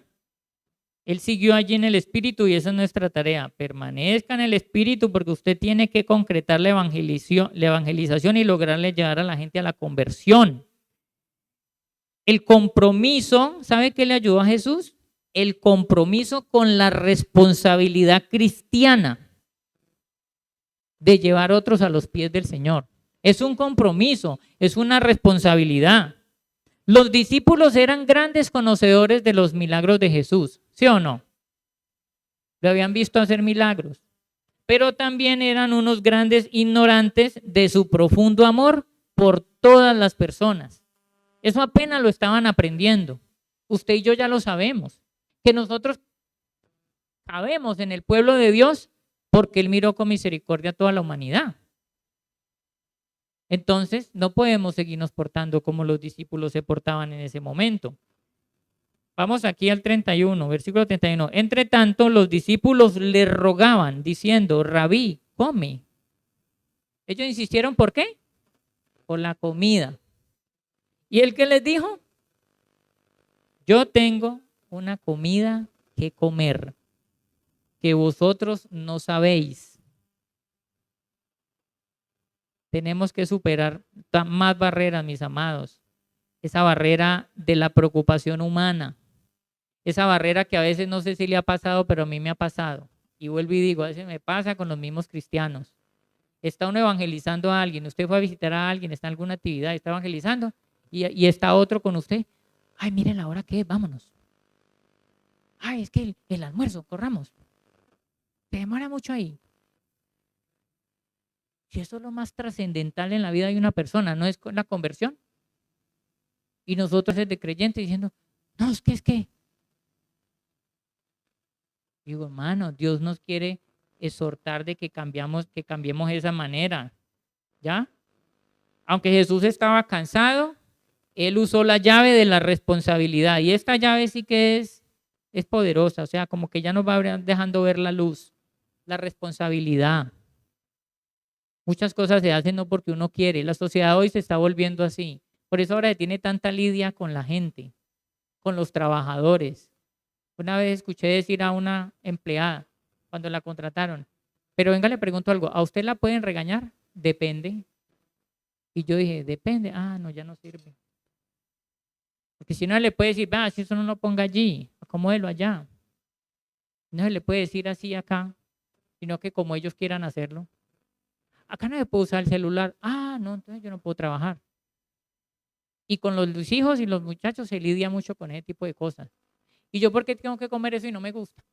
Él siguió allí en el Espíritu y esa es nuestra tarea. Permanezca en el Espíritu porque usted tiene que concretar la evangelización y lograrle llevar a la gente a la conversión. El compromiso, ¿sabe qué le ayudó a Jesús? El compromiso con la responsabilidad cristiana de llevar a otros a los pies del Señor. Es un compromiso, es una responsabilidad. Los discípulos eran grandes conocedores de los milagros de Jesús, ¿sí o no? Lo habían visto hacer milagros, pero también eran unos grandes ignorantes de su profundo amor por todas las personas. Eso apenas lo estaban aprendiendo. Usted y yo ya lo sabemos, que nosotros cabemos en el pueblo de Dios porque Él miró con misericordia a toda la humanidad. Entonces, no podemos seguirnos portando como los discípulos se portaban en ese momento. Vamos aquí al 31, versículo 31. Entre tanto, los discípulos le rogaban diciendo, Rabí, come. Ellos insistieron, ¿por qué? Por la comida. ¿Y él qué les dijo? Yo tengo una comida que comer que vosotros no sabéis. Tenemos que superar más barreras, mis amados. Esa barrera de la preocupación humana. Esa barrera que a veces no sé si le ha pasado, pero a mí me ha pasado. Y vuelvo y digo, a veces me pasa con los mismos cristianos. Está uno evangelizando a alguien, usted fue a visitar a alguien, está en alguna actividad, está evangelizando y está otro con usted. Ay, mire la hora que es, vámonos. Ay, es que el almuerzo, corramos. Se demora mucho ahí. Si eso es lo más trascendental en la vida de una persona, ¿no es la conversión? Y nosotros desde creyentes diciendo, no, es que. Digo, hermano, Dios nos quiere exhortar de que cambiemos esa manera. ¿Ya? Aunque Jesús estaba cansado, Él usó la llave de la responsabilidad. Y esta llave sí que es poderosa, o sea, como que ya nos va dejando ver la luz, la responsabilidad. Muchas cosas se hacen no porque uno quiere. La sociedad hoy se está volviendo así. Por eso ahora tiene tanta lidia con la gente, con los trabajadores. Una vez escuché decir a una empleada cuando la contrataron, pero venga, le pregunto algo, ¿a usted la pueden regañar? Depende. Y yo dije, depende. Ah, no, ya no sirve. Porque si no le puede decir, va, si eso no lo ponga allí, acomódelo allá. No se le puede decir así acá, sino que como ellos quieran hacerlo. Acá no se puede usar el celular. Ah, no, entonces yo no puedo trabajar. Y con los hijos y los muchachos se lidia mucho con ese tipo de cosas. ¿Y yo por qué tengo que comer eso y no me gusta?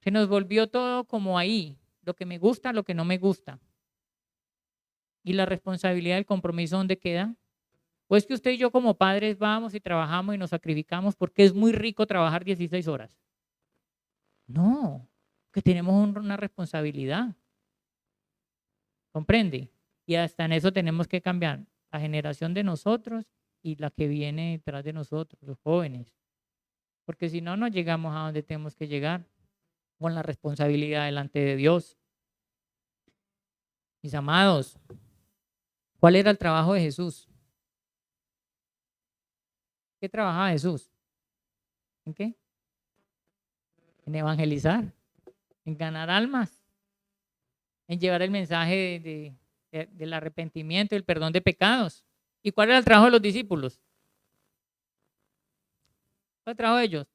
Se nos volvió todo como ahí, lo que me gusta, lo que no me gusta. ¿Y la responsabilidad del compromiso dónde queda? ¿O es que usted y yo como padres vamos y trabajamos y nos sacrificamos porque es muy rico trabajar 16 horas? No, que tenemos una responsabilidad. ¿Comprende? Y hasta en eso tenemos que cambiar la generación de nosotros y la que viene detrás de nosotros, los jóvenes. Porque si no, no llegamos a donde tenemos que llegar con la responsabilidad delante de Dios. Mis amados, ¿cuál era el trabajo de Jesús? ¿Qué trabajaba Jesús? ¿En qué? En evangelizar, en ganar almas, en llevar el mensaje del arrepentimiento y el perdón de pecados. ¿Y cuál era el trabajo de los discípulos? ¿Cuál era el trabajo de ellos?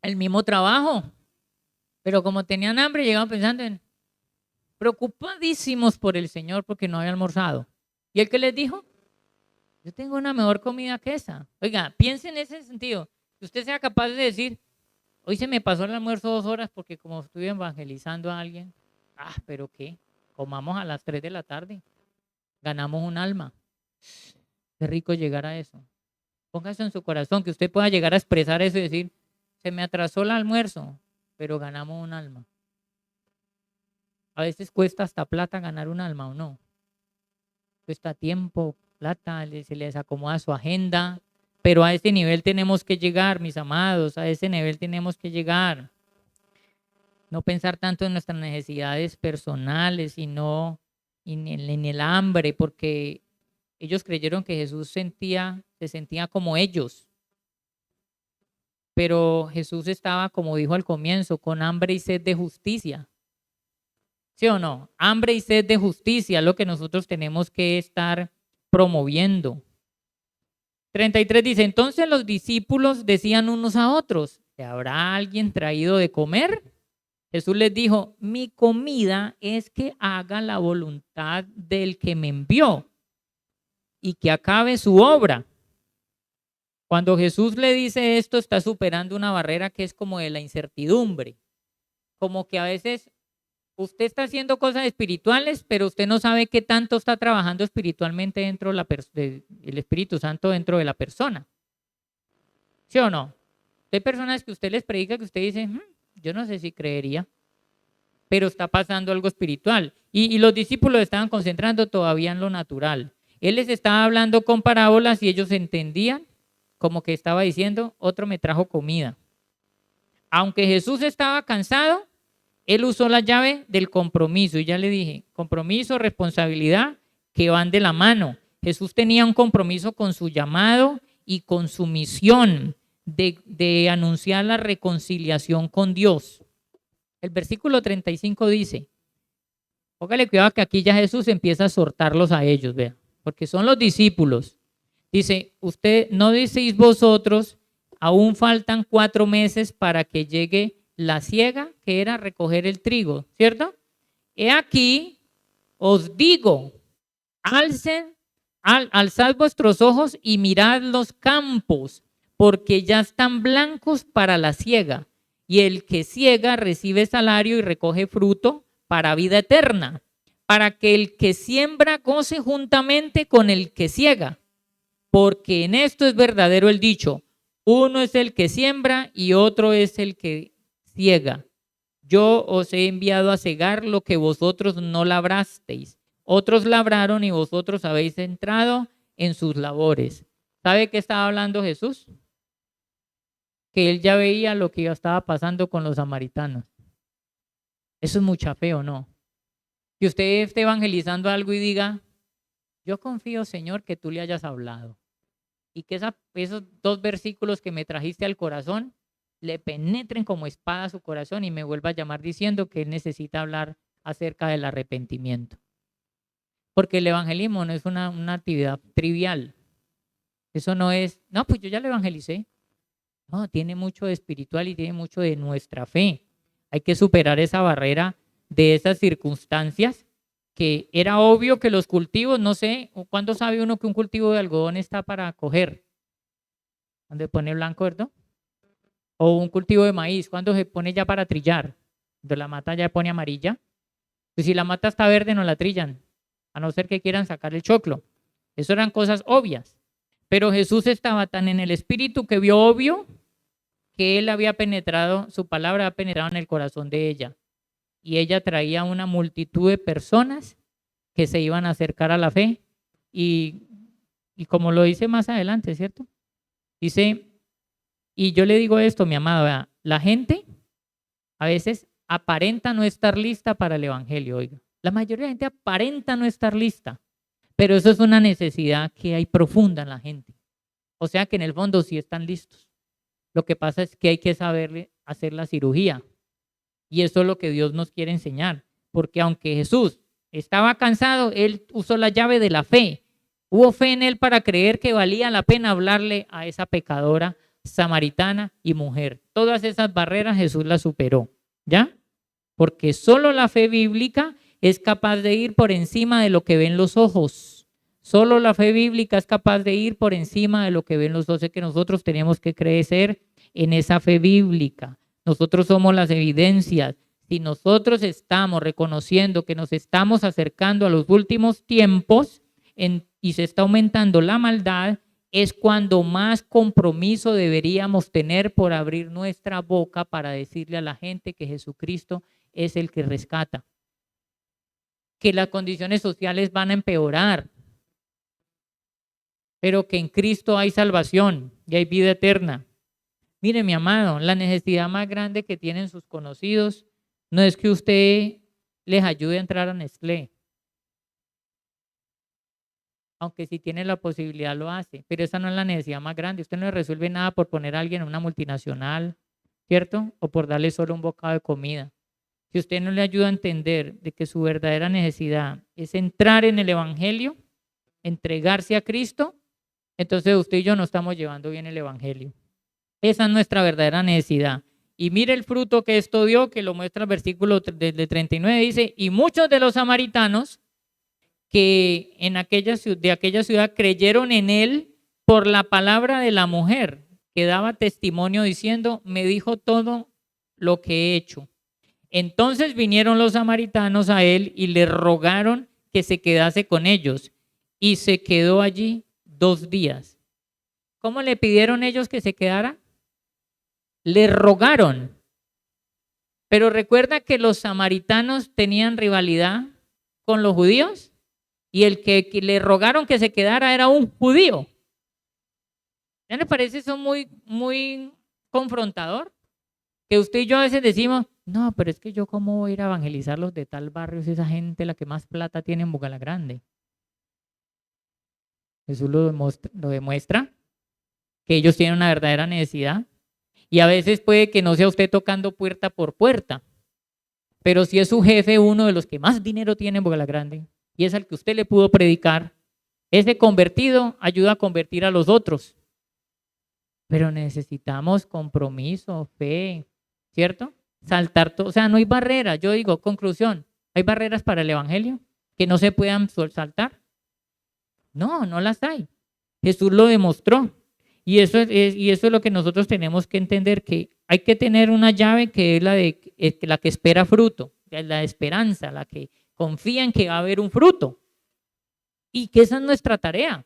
El mismo trabajo. Pero como tenían hambre, llegaban pensando en preocupadísimos por el Señor porque no había almorzado. ¿Y él qué les dijo? Yo tengo una mejor comida que esa. Oiga, piense en ese sentido. Que usted sea capaz de decir, hoy se me pasó el almuerzo 2 horas porque como estuve evangelizando a alguien. Ah, pero ¿qué? Comamos a las 3 de la tarde. Ganamos un alma. Qué rico llegar a eso. Póngase en su corazón que usted pueda llegar a expresar eso y decir, se me atrasó el almuerzo, pero ganamos un alma. A veces cuesta hasta plata ganar un alma o no. Cuesta tiempo, plata, se les acomoda su agenda, pero a ese nivel tenemos que llegar, mis amados, a ese nivel tenemos que llegar. No pensar tanto en nuestras necesidades personales, sino en el hambre, porque ellos creyeron que Jesús se sentía como ellos. Pero Jesús estaba, como dijo al comienzo, con hambre y sed de justicia. ¿Sí o no? Hambre y sed de justicia es lo que nosotros tenemos que estar promoviendo. 33 dice, entonces los discípulos decían unos a otros, ¿te habrá alguien traído de comer? Jesús les dijo, mi comida es que haga la voluntad del que me envió y que acabe su obra. Cuando Jesús le dice esto, está superando una barrera que es como de la incertidumbre. Como que a veces usted está haciendo cosas espirituales, pero usted no sabe qué tanto está trabajando espiritualmente dentro del Espíritu Santo dentro de la persona. ¿Sí o no? Hay personas que usted les predica que usted dice, yo no sé si creería, pero está pasando algo espiritual. Y los discípulos estaban concentrando todavía en lo natural. Él les estaba hablando con parábolas y ellos entendían como que estaba diciendo, otro me trajo comida. Aunque Jesús estaba cansado, él usó la llave del compromiso. Y ya le dije, compromiso, responsabilidad, que van de la mano. Jesús tenía un compromiso con su llamado y con su misión de anunciar la reconciliación con Dios. El versículo 35 dice, póngale cuidado que aquí ya Jesús empieza a exhortarlos a ellos, vean, porque son los discípulos. Dice, usted no decís vosotros, aún faltan 4 meses para que llegue la siega, que era recoger el trigo, ¿cierto? He aquí, os digo, alzad vuestros ojos y mirad los campos, porque ya están blancos para la siega, y el que siega recibe salario y recoge fruto para vida eterna, para que el que siembra goce juntamente con el que siega, porque en esto es verdadero el dicho, uno es el que siembra y otro es el que ciega. Yo os he enviado a cegar lo que vosotros no labrasteis. Otros labraron y vosotros habéis entrado en sus labores. ¿Sabe qué estaba hablando Jesús? Que él ya veía lo que estaba pasando con los samaritanos. Eso es mucha fe, ¿o no? Que usted esté evangelizando algo y diga, yo confío, Señor, que tú le hayas hablado. Y que esos 2 versículos que me trajiste al corazón le penetren como espada a su corazón y me vuelva a llamar diciendo que él necesita hablar acerca del arrepentimiento. Porque el evangelismo no es una actividad trivial. Eso no es, no, pues yo ya lo evangelicé. No, tiene mucho de espiritual y tiene mucho de nuestra fe. Hay que superar esa barrera de esas circunstancias que era obvio que los cultivos, no sé, ¿cuándo sabe uno que un cultivo de algodón está para coger? ¿Cuándo se pone blanco, verdad? O un cultivo de maíz, ¿cuándo se pone ya para trillar? Cuando la mata ya pone amarilla. Pues si la mata está verde, no la trillan, a no ser que quieran sacar el choclo. Eso eran cosas obvias. Pero Jesús estaba tan en el espíritu que vio obvio que él había penetrado, su palabra había penetrado en el corazón de ella. Y ella traía una multitud de personas que se iban a acercar a la fe. Y, y como lo dice más adelante, ¿cierto? Dice, y yo le digo esto, mi amada, vea, la gente a veces aparenta no estar lista para el evangelio, oiga. La mayoría de la gente aparenta no estar lista, pero eso es una necesidad que hay profunda en la gente. O sea que en el fondo sí están listos. Lo que pasa es que hay que saberle hacer la cirugía. Y eso es lo que Dios nos quiere enseñar. Porque aunque Jesús estaba cansado, él usó la llave de la fe. Hubo fe en él para creer que valía la pena hablarle a esa pecadora samaritana y mujer. Todas esas barreras Jesús las superó. ¿Ya? Porque solo la fe bíblica es capaz de ir por encima de lo que ven los ojos. Solo la fe bíblica es capaz de ir por encima de lo que ven los ojos. Es que nosotros tenemos que crecer en esa fe bíblica. Nosotros somos las evidencias. Si nosotros estamos reconociendo que nos estamos acercando a los últimos tiempos y se está aumentando la maldad, es cuando más compromiso deberíamos tener por abrir nuestra boca para decirle a la gente que Jesucristo es el que rescata, que las condiciones sociales van a empeorar, pero que en Cristo hay salvación y hay vida eterna. Mire, mi amado, la necesidad más grande que tienen sus conocidos no es que usted les ayude a entrar a Nestlé, aunque si tiene la posibilidad lo hace, pero esa no es la necesidad más grande. Usted no le resuelve nada por poner a alguien en una multinacional, ¿cierto? O por darle solo un bocado de comida. Si usted no le ayuda a entender de que su verdadera necesidad es entrar en el Evangelio, entregarse a Cristo, entonces usted y yo no estamos llevando bien el Evangelio. Esa es nuestra verdadera necesidad. Y mire el fruto que esto dio, que lo muestra el versículo de 39, dice, y muchos de los samaritanos que de aquella ciudad creyeron en él por la palabra de la mujer, que daba testimonio diciendo, me dijo todo lo que he hecho. Entonces vinieron los samaritanos a él y le rogaron que se quedase con ellos. Y se quedó allí 2 días. ¿Cómo le pidieron ellos que se quedara? Le rogaron. Pero recuerda que los samaritanos tenían rivalidad con los judíos y el que le rogaron que se quedara era un judío. ¿No le parece eso muy, muy confrontador? Que usted y yo a veces decimos, no, pero es que yo cómo voy a ir a evangelizar los de tal barrio si esa gente la que más plata tiene en Grande. Jesús lo demuestra que ellos tienen una verdadera necesidad. Y a veces puede que no sea usted tocando puerta por puerta, pero si es su jefe uno de los que más dinero tiene en Grande y es al que usted le pudo predicar, ese convertido ayuda a convertir a los otros. Pero necesitamos compromiso, fe, ¿cierto? Saltar todo, o sea, no hay barreras. Yo digo, conclusión, ¿hay barreras para el evangelio que no se puedan saltar? No, no las hay. Jesús lo demostró. Y eso es lo que nosotros tenemos que entender, que hay que tener una llave que es la que espera fruto, la esperanza, la que confía en que va a haber un fruto. Y que esa es nuestra tarea.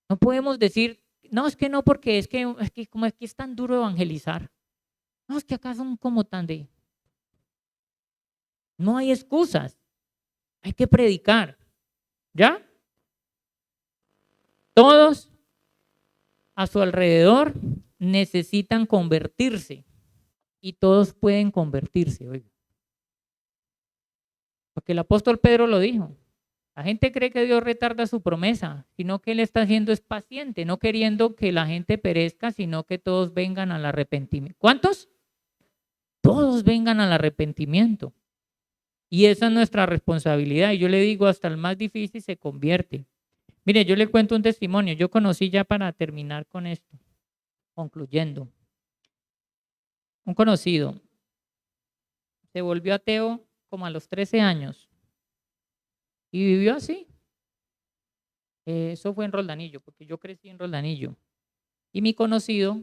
No podemos decir, no, es que no, porque es que como es que es tan duro evangelizar. No, es que acá son como tan de... No hay excusas. Hay que predicar. ¿Ya? Todos a su alrededor necesitan convertirse. Y todos pueden convertirse. Oiga. Porque el apóstol Pedro lo dijo. La gente cree que Dios retarda su promesa, sino que Él está haciendo es paciente, no queriendo que la gente perezca, sino que todos vengan al arrepentimiento. ¿Cuántos? Todos vengan al arrepentimiento. Y esa es nuestra responsabilidad. Y yo le digo, hasta el más difícil se convierte. Mire, yo le cuento un testimonio. Yo conocí ya para terminar con esto, concluyendo. Un conocido se volvió ateo como a los 13 años y vivió así. Eso fue en Roldanillo, porque yo crecí en Roldanillo. Y mi conocido,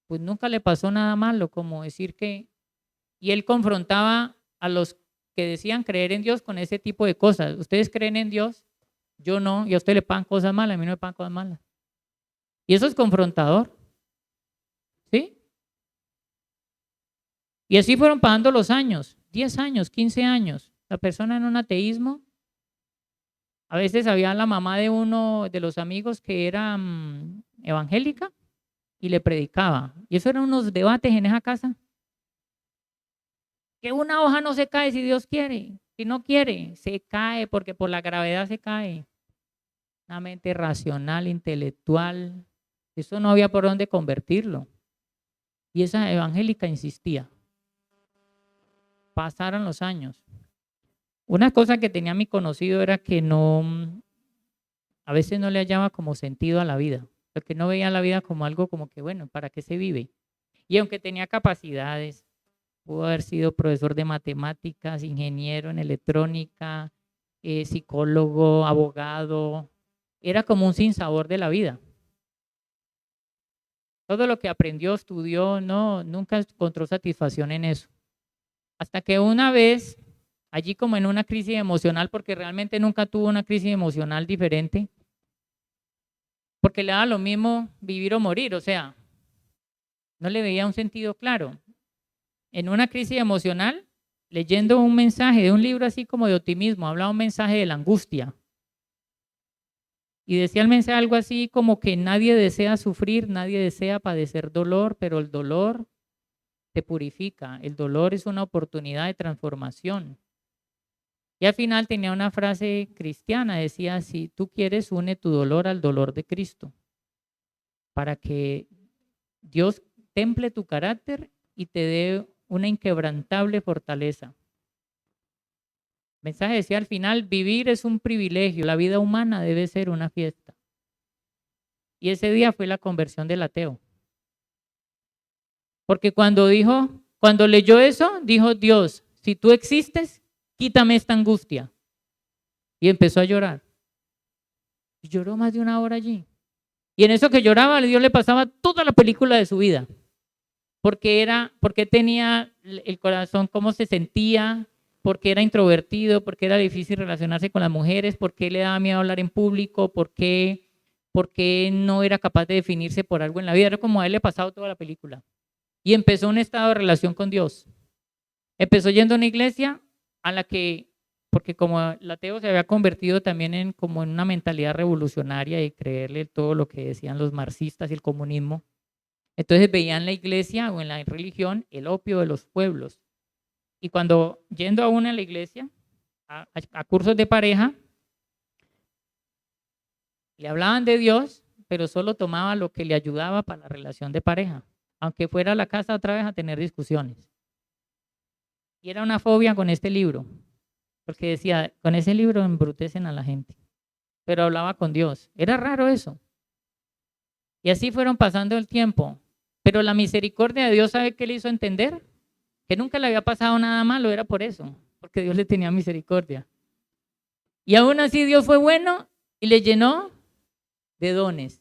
pues nunca le pasó nada malo, como decir que... Y él confrontaba a los que decían creer en Dios con ese tipo de cosas. ¿Ustedes creen en Dios? Yo no. Y a usted le pagan cosas malas, a mí no me pagan cosas malas. Y eso es confrontador, ¿sí? Y así fueron pasando los años, 10 años, 15 años. La persona en un ateísmo. A veces había la mamá de uno de los amigos que era evangélica y le predicaba. Y eso eran unos debates en esa casa. Que una hoja no se cae si Dios quiere. Si no quiere, se cae porque por la gravedad se cae. Una mente racional, intelectual. Eso no había por dónde convertirlo. Y esa evangélica insistía. Pasaron los años. Una cosa que tenía mi conocido era que no, a veces no le hallaba como sentido a la vida. Porque no veía la vida como algo como que, bueno, ¿para qué se vive? Y aunque tenía capacidades, pudo haber sido profesor de matemáticas, ingeniero en electrónica, psicólogo, abogado. Era como un sinsabor de la vida. Todo lo que aprendió, estudió, no, nunca encontró satisfacción en eso. Hasta que una vez, allí como en una crisis emocional, porque realmente nunca tuvo una crisis emocional diferente, porque le daba lo mismo vivir o morir, o sea, no le veía un sentido claro. En una crisis emocional, leyendo un mensaje de un libro así como de optimismo, hablaba un mensaje de la angustia. Y decía el mensaje algo así como que nadie desea sufrir, nadie desea padecer dolor, pero el dolor te purifica. El dolor es una oportunidad de transformación. Y al final tenía una frase cristiana, decía, si tú quieres, une tu dolor al dolor de Cristo, para que Dios temple tu carácter y te dé una inquebrantable fortaleza. El mensaje decía al final, vivir es un privilegio, la vida humana debe ser una fiesta. Y ese día fue la conversión del ateo. Porque cuando leyó eso, dijo, Dios, si tú existes, quítame esta angustia. Y empezó a llorar. Y lloró más de una hora allí. Y en eso que lloraba, Dios le pasaba toda la película de su vida. Porque tenía el corazón, cómo se sentía, porque era introvertido, porque era difícil relacionarse con las mujeres, porque le daba miedo hablar en público, porque no era capaz de definirse por algo en la vida. Era como a él le pasaba toda la película. Y empezó un estado de relación con Dios. Empezó yendo a una iglesia a la que, porque como el ateo se había convertido también en como en una mentalidad revolucionaria y creerle todo lo que decían los marxistas y el comunismo, entonces veían la iglesia o en la religión el opio de los pueblos. Y cuando yendo a una a la iglesia, a cursos de pareja, le hablaban de Dios, pero solo tomaba lo que le ayudaba para la relación de pareja, aunque fuera a la casa otra vez a tener discusiones. Y era una fobia con este libro, porque decía, con ese libro embrutecen a la gente, pero hablaba con Dios. Era raro eso. Y así fueron pasando el tiempo. Pero la misericordia de Dios, ¿sabe qué le hizo entender? Que nunca le había pasado nada malo, era por eso, porque Dios le tenía misericordia. Y aún así Dios fue bueno y le llenó de dones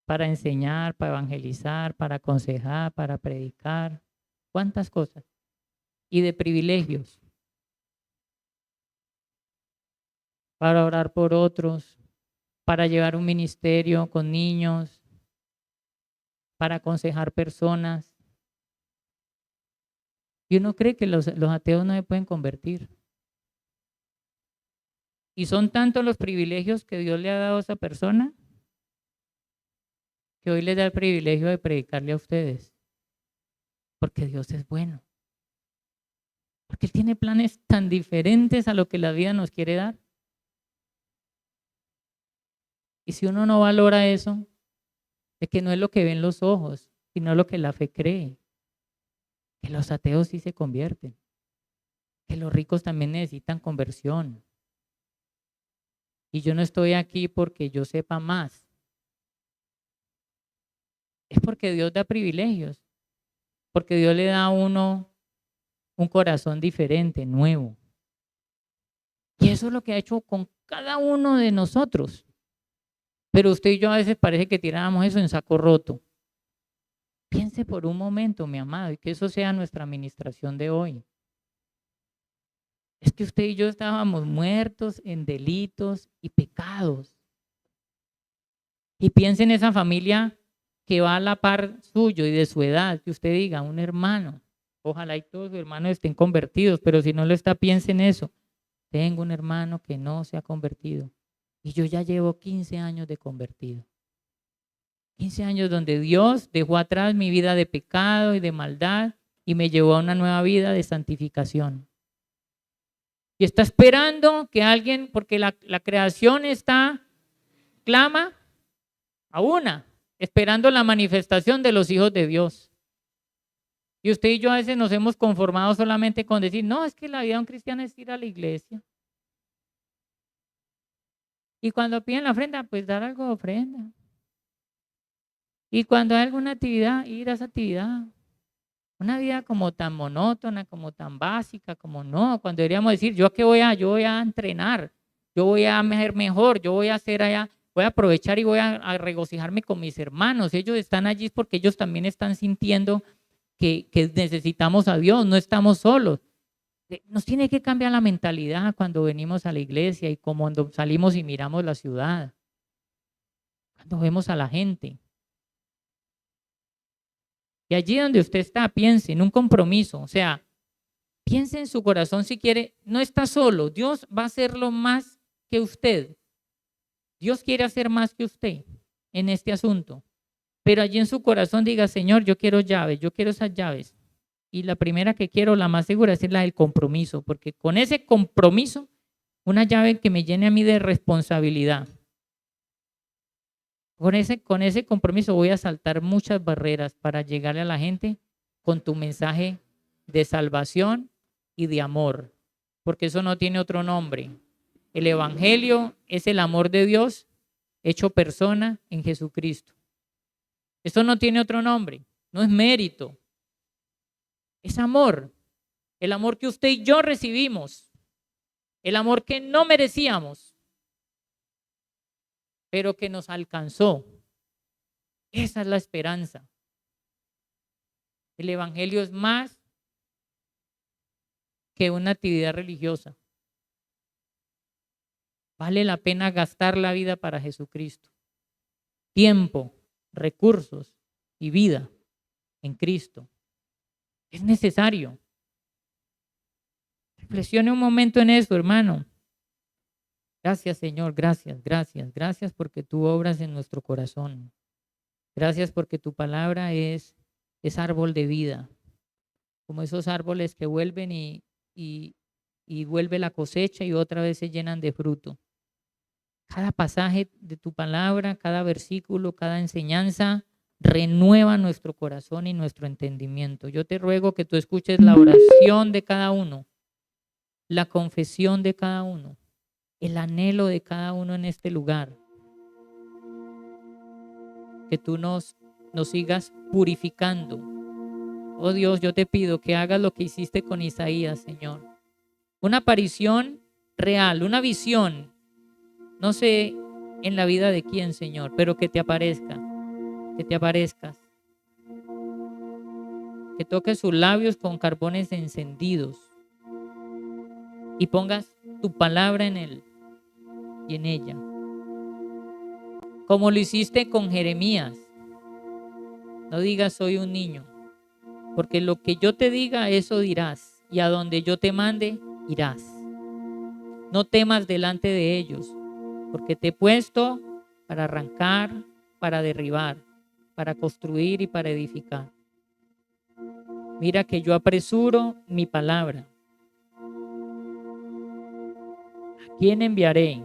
para enseñar, para evangelizar, para aconsejar, para predicar, cuántas cosas. Y de privilegios, para orar por otros, para llevar un ministerio con niños, para aconsejar personas. Y uno cree que los ateos no se pueden convertir. Y son tantos los privilegios que Dios le ha dado a esa persona que hoy les da el privilegio de predicarle a ustedes. Porque Dios es bueno. Porque Él tiene planes tan diferentes a lo que la vida nos quiere dar. Y si uno no valora eso, es que no es lo que ven los ojos, sino lo que la fe cree. que los ateos sí se convierten, que los ricos también necesitan conversión. Y yo no estoy aquí porque yo sepa más. Es porque Dios da privilegios, porque Dios le da a uno un corazón diferente, nuevo. Y eso es lo que ha hecho con cada uno de nosotros. Pero usted y yo a veces parece que tiráramos eso en saco roto. Piense por un momento, mi amado, y que eso sea nuestra administración de hoy. Es que usted y yo estábamos muertos en delitos y pecados. Y piense en esa familia que va a la par suyo y de su edad, que usted diga, un hermano. Ojalá y todos sus hermanos estén convertidos, pero si no lo está, piense en eso. Tengo un hermano que no se ha convertido y yo ya llevo 15 años de convertido. 15 años donde Dios dejó atrás mi vida de pecado y de maldad y me llevó a una nueva vida de santificación. Y está esperando que alguien, porque la creación clama a una, esperando la manifestación de los hijos de Dios. Y usted y yo a veces nos hemos conformado solamente con decir, no, es que la vida de un cristiano es ir a la iglesia. Y cuando piden la ofrenda, pues dar algo de ofrenda. Y cuando hay alguna actividad, ir a esa actividad. Una vida como tan monótona, como tan básica, como no, cuando deberíamos decir, yo voy a entrenar, yo voy a ser mejor, yo voy a hacer allá, voy a aprovechar y voy a regocijarme con mis hermanos. Ellos están allí porque ellos también están sintiendo que necesitamos a Dios, no estamos solos. Nos tiene que cambiar la mentalidad cuando venimos a la iglesia y como cuando salimos y miramos la ciudad, cuando vemos a la gente. Y allí donde usted está, piense en un compromiso, o sea, piense en su corazón si quiere, no está solo, Dios va a hacerlo más que usted. Dios quiere hacer más que usted en este asunto. Pero allí en su corazón diga, Señor, yo quiero llaves, yo quiero esas llaves. Y la primera que quiero, la más segura, es la del compromiso, porque con ese compromiso, una llave que me llene a mí de responsabilidad. Con ese compromiso voy a saltar muchas barreras para llegarle a la gente con tu mensaje de salvación y de amor, porque eso no tiene otro nombre. El evangelio es el amor de Dios hecho persona en Jesucristo. Eso no tiene otro nombre, no es mérito, es amor. El amor que usted y yo recibimos, el amor que no merecíamos, pero que nos alcanzó. Esa es la esperanza. El evangelio es más que una actividad religiosa. Vale la pena gastar la vida para Jesucristo. Tiempo, recursos y vida en Cristo. Es necesario. Reflexione un momento en eso, hermano. Gracias, Señor, gracias, gracias, gracias porque tú obras en nuestro corazón. Gracias porque tu palabra es árbol de vida, como esos árboles que vuelven y vuelve la cosecha y otra vez se llenan de fruto. Cada pasaje de tu palabra, cada versículo, cada enseñanza renueva nuestro corazón y nuestro entendimiento. Yo te ruego que tú escuches la oración de cada uno, la confesión de cada uno, el anhelo de cada uno en este lugar. Que tú nos sigas purificando. Oh Dios, yo te pido que hagas lo que hiciste con Isaías, Señor. Una aparición real, una visión. No sé en la vida de quién, Señor, pero que te aparezca, que te aparezcas. Que toques sus labios con carbones encendidos y pongas tu palabra en él y en ella. Como lo hiciste con Jeremías. No digas soy un niño, porque lo que yo te diga, eso dirás, y a donde yo te mande, irás. No temas delante de ellos, porque te he puesto para arrancar, para derribar, para construir y para edificar. Mira que yo apresuro mi palabra. ¿A quién enviaré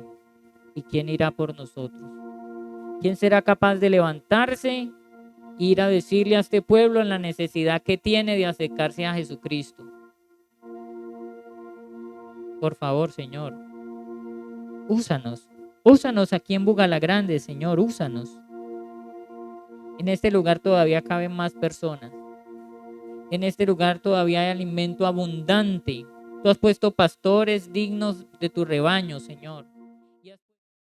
y quién irá por nosotros? ¿Quién será capaz de levantarse ir a decirle a este pueblo la necesidad que tiene de acercarse a Jesucristo. Por favor, Señor, úsanos. Úsanos aquí en Bugalagrande, Señor, úsanos. En este lugar todavía caben más personas. En este lugar todavía hay alimento abundante. Tú has puesto pastores dignos de tu rebaño, Señor.